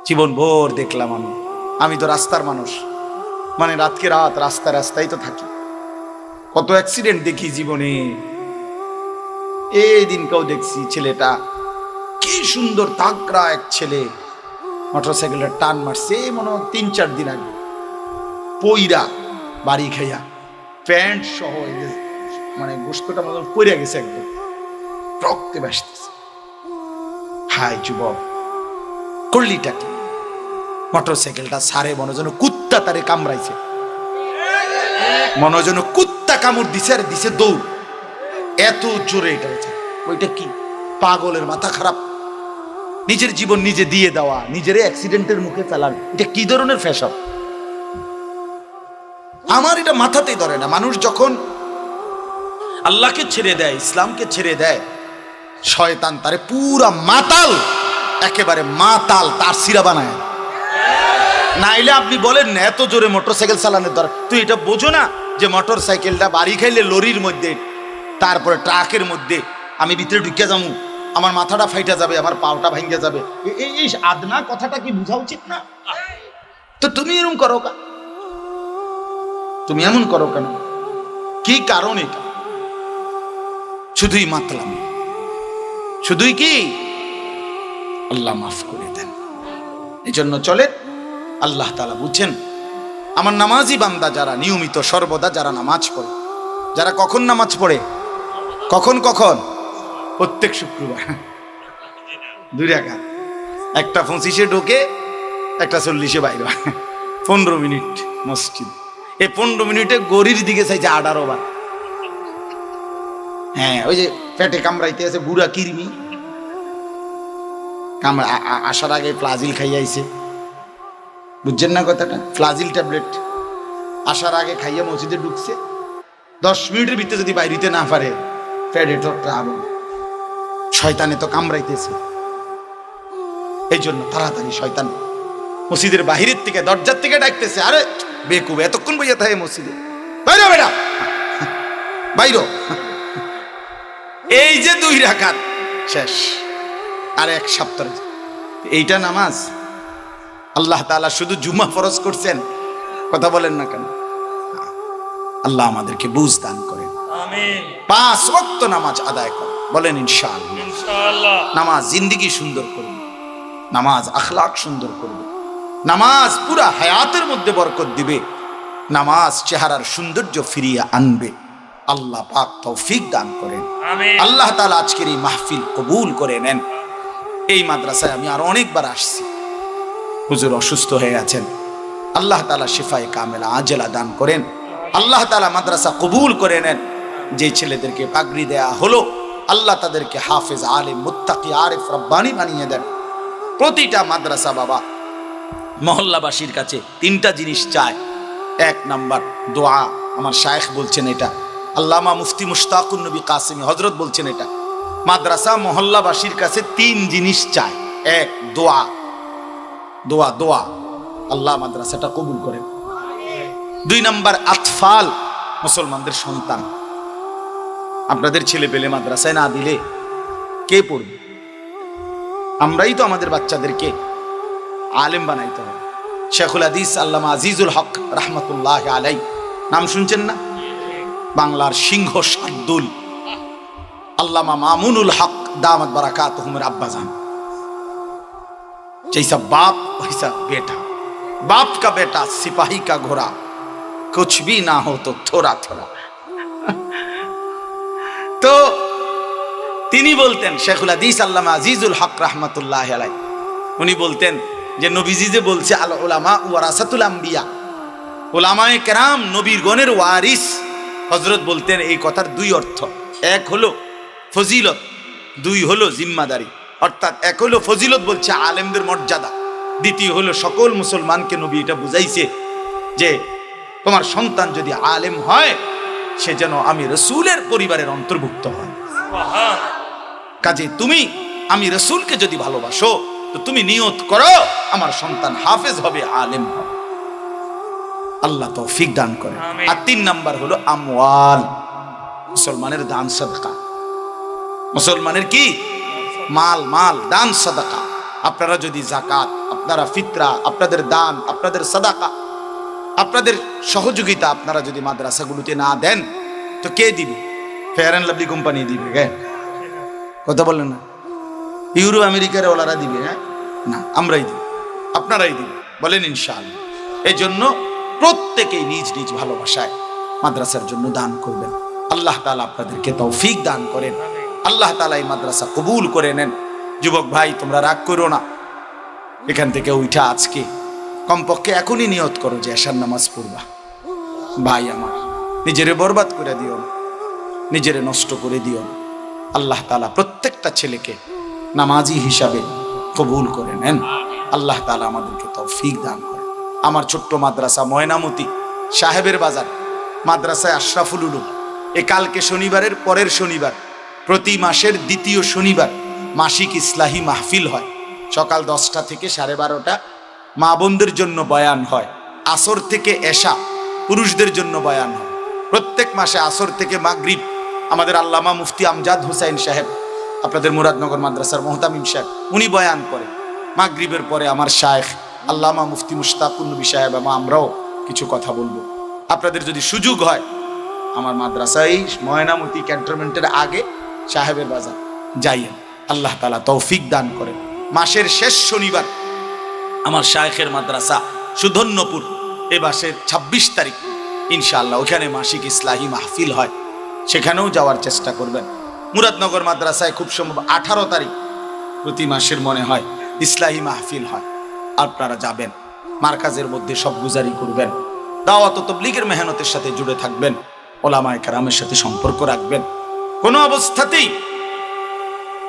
জীবন ভোর দেখলাম। আমি তো রাস্তার মানুষ, মানে রাতকে রাত রাস্তায় তো থাকি। কত অ্যাক্সিডেন্ট দেখি জীবনে। এই দিনকেও দেখছি, ছেলেটা কি সুন্দর তাগড়া এক ছেলে, মোটরসাইকেলটা টান মারছে মনে হয় 3-4 দিন আগে, পইরা বাড়ি খাইয়া প্যান্ট সহ মানে গোস্তটা মতো পড়ে গেছে, একদম রক্তে ভাসতেছে। হাই যুবক, করলিটা কি? মোটরসাইকেলটা সারে মনে যেন কুত্তা তারে কামড়াইছে, মনে যেন কুত্তা কামড় দিছে, আর দিছে দৌড়, এত জোরে এটা হয়েছে। ওইটা কি? পাগলের মাথা খারাপ। নিজের জীবন নিজে দিয়ে দেওয়া, নিজের অ্যাক্সিডেন্টের মুখে ফেলার, এটা কি ধরনের ফ্যাশন? আমার এটা মাথাতেই ধরে না। মানুষ যখন আল্লাহকে ছেড়ে দেয়, ইসলামকে ছেড়ে দেয়, শয়তান তারে পুরা মাতাল, একেবারে মাতাল তার সিরা বানায়। নাইলে আপনি বলেন না এত জোরে মোটরসাইকেল চালানোর দরকার। তুই এটা বোঝো না যে মোটরসাইকেলটা বাড়ি খাইলে লরির মধ্যে, তারপরে ট্রাকের মধ্যে আমি ভিতরে ঢুকে যাবো, আমার মাথাটা ফাইটা যাবে, আমার পাওটা ভাঙ্গে যাবে। এই আদনা কথাটা কি বোঝা উচিত না? তো তুমি এরকম করো কেন? তুমি এমন করো কেন? কি কারণ এটা? শুধুই মাতলামি, শুধুই কি আল্লাহ মাফ করে দেন। এই জন্য চলে আল্লাহ তাআলা বুঝছেন আমার নামাজি বান্দা যারা নিয়মিত সর্বদা যারা নামাজ পড়ে, যারা কখন নামাজ পড়ে, কখন কখন প্রত্যেক শুক্রবার 2 রাকাত, একটা 25-এ ঢোকে, একটা 40-এ বাইরে, 15 মিনিট মসজিদ। এই 15 মিনিটে গড়ির দিকে চাইছে 18 বার। হ্যাঁ, ওই যে পেটে কামড়াইতে আছে বুড়া কিরমি, আসার আগে ফ্লাজিল খাইয়া আইছে, বুঝছেন না কথাটা? ফ্লাজিল ট্যাবলেট আসার আগে খাইয়া মসজিদে ঢুকছে, 10 মিনিটের ভিতরে যদি বাইরিতে না পারে পেটে তো আগুন, শয়তানে তো কামড়াইতেছে। এই জন্য তাড়াতাড়ি শয়তান মসজিদের বাহিরের থেকে দরজার থেকে ডাকতেছে, আরে বেকুব এতক্ষণ বইয়া থাকে মসজিদে, বাইরো বেটা বাইরো। এই যে 2 রাকাত শেষ, আর 1 সপ্তাহ। এইটা নামাজ? আল্লাহ তাআলা শুধু জুমা ফরজ করছেন, কথা বলেন না কেন? আল্লাহ আমাদেরকে বুঝ দান করেন, আমিন। 5 ওয়াক্ত নামাজ আদায় করেন, বলেন ইনশাআল্লাহ। ইনশাআল্লাহ। নামাজ জিন্দেগি সুন্দর করবে, নামাজ আখলাক সুন্দর করবে, নামাজ পুরা হায়াতের মধ্যে বরকত দিবে, নামাজ চেহারার সৌন্দর্য ফিরিয়ে আনবে। আল্লাহ পাক তৌফিক দান করেন, আমিন। আল্লাহ তাআলা আজকের এই মাহফিল কবুল করে নেন। এই মাদ্রাসায় আমি আর অনেকবার আসছি, হুজুর অসুস্থ হয়ে আছেন, আল্লাহ তাআলা শিফায়ে কামেলা আজেলা দান করেন। আল্লাহ তাআলা মাদ্রাসা কবুল করে নেন। যে ছেলেদেরকে পাগড়ি দেয়া হলো, আল্লাহ তাদেরকে হাফেজ, আলিম, মুত্তাকি, আরিফ, রব্বানি বানিয়ে দেন। প্রতিটা মাদ্রাসা বাবা মহল্লাবাসীর কাছে 3টা জিনিস চায়। 1 নাম্বার দোয়া, আমার শায়েখ বলছেন এটা, আল্লামা মুফতি মুশতাকুন নবী কাসেমি হযরত বলছেন এটা। মাদ্রাসা মহল্লাবাসীর কাছে 3 জিনিস চায়। 1 দোয়া, দোয়া দোয়া, আল্লাহ মাদ্রাসাটা কবুল করেন। 2 নাম্বার আতফাল, মুসলমানদের সন্তান। আপনাদের ছেলে পেলে মাদ্রাসায় না দিলে কে পড়বে? আমরাই তো আমাদের বাচ্চাদেরকে আলেম বানাইতে হবে। শেখুল হাদিস আল্লামা আজিজুল হক রাহমাতুল্লাহি আলাইহি নাম শুনছেন না? বাংলার সিংহ শার্দুল আল্লামা মামুনুল হক দামাত বারাকাতুহুমের আব্বাজান। जैसा बाप वैसा बेटा, बाप का बेटा सिपाही का घोड़ा, कुछ भी ना हो तो थोड़ा थोड़ा। তো তিনি বলতেন, শেখুল হাদিস আল্লামা আজিজুল হক রাহমাতুল্লাহি আলাইহি, উনি বলতেন যে নবীজি যে বলছে আল উলামা ওয়ারাসাতুল আম্বিয়া, উলামায়ে কেরাম নবীর গণের ওয়ারিস। হযরত বলতেন এই কথার 2 অর্থ। 1 হলো ফজিলত, 2 হলো জিম্মাদারি। অর্থাৎ 1 হলো ফজিলত, বলছে আলেমদের মর্যাদা। 2 হলো সকল মুসলমানকে নবী এটা বুঝাইছে যে তোমার সন্তান যদি আলেম হয় সে যেন আমি রাসূলের পরিবারের অন্তর্ভুক্ত হয়। কাজে তুমি আমি রাসূলকে যদি ভালোবাসো তো তুমি নিয়ত করো আমার সন্তান হাফেজ হবে, আলেম হবে। আল্লাহ তৌফিক দান করেন। আর 3 নাম্বার হলো আমওয়াল, মুসলমানের দান সাদকা। মুসলমানের কি? মাল, মাল দান সাদাকা। আপনারা যদি যাকাত, আপনারা ফিতরা, আপনাদের দান, আপনাদের সাদাকা, আপনাদের সহযোগিতা আপনারা যদি মাদ্রাসাগুলোতে না দেন তো কে দিবে? ফেয়ার অ্যান্ড লাভলি কোম্পানি দিবে? কথা বলেন না? ইউরো আমেরিকার ওলারা দিবে? হ্যাঁ না, আমরাই দিব, আপনারাই দিব, বলেন ইনশাআল্লাহ। এই জন্য প্রত্যেকেই নিজ নিজ ভালোবাসায় মাদ্রাসার জন্য দান করবেন। আল্লাহ তাআলা আপনাদেরকে তৌফিক দান করেন, আল্লাহ তাআলা এই মাদ্রাসা কবুল করে নেন। যুবক ভাই তোমরা রাগ করো না, এখান থেকে উঠা আজকে কমপক্ষে এখনই নিয়ত করো যে এশার নামাজ পড়বা। ভাই আমার, নিজেরে বরবাদ করে দিও না, নিজেরে নষ্ট করে দিও না। আল্লাহ তাআলা প্রত্যেকটা ছেলেকে নামাজি হিসাবে কবুল করে নেন। আল্লাহ তাআলা আমাদেরকে তৌফিক দান করেন। আমার ছোট্ট মাদ্রাসা ময়নামতি সাহেবের বাজার মাদ্রাসায় আশরাফুল উলুম, কালকে শনিবারের পরের শনিবার, প্রতি মাসের 2য় শনিবার মাসিক ইসলাহি মাহফিল হয়। সকাল 10টা থেকে 12:30 মা বোনদের জন্য বয়ান হয়। আসর থেকে এশা পুরুষদের জন্য বয়ান হয়। প্রত্যেক মাসে আসর থেকে মাগরিব আমাদের আল্লামা মুফতি আমজাদ হুসাইন সাহেব, আপনাদের মুরাদনগর মাদ্রাসার মোহতামিম সাহেব, উনি বয়ান করে। মাগরিবের পরে আমার শায়েখ আল্লামা মুফতি মুশতাকুন নবী সাহেব আমরাও কিছু কথা বলবো। আপনাদের যদি সুযোগ হয় আমার মাদ্রাসায় ময়নামতি ক্যান্টনমেন্টের আগে সাহেবের বাজার যাইয়েন। আল্লাহ তাআলা তৌফিক দান করেন। মাসের শেষ শনিবার আমার শায়েখের মাদ্রাসা সুধন্যপুর এ মাসের ২৬ তারিখ ইনশাআল্লাহ ওখানে মাসিক ইসলাহি মাহফিল হয়, সেখানেও যাওয়ার চেষ্টা করবেন। মুরাদনগর মাদ্রাসায় খুব সম্ভব 18 তারিখ প্রতি মাসের মনে হয় ইসলাহি মাহফিল হয়, আপনারা যাবেন। মার্কাজের মধ্যে সব গুজারি করবেন, দাওয়াত ও তাবলীগের মেহনতের সাথে জুড়ে থাকবেন, ওলামায়ে কেরামের সাথে সম্পর্ক রাখবেন। কোনো অবস্থাতেই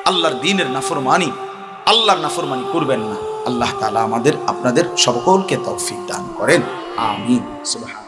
আল্লাহর দ্বীনের নাফরমানি, আল্লাহর নাফরমানি করবেন না। আল্লাহ তাআলা আমাদের আপনাদের সকলকে তৌফিক দান করেন। আমিন। সুবহান।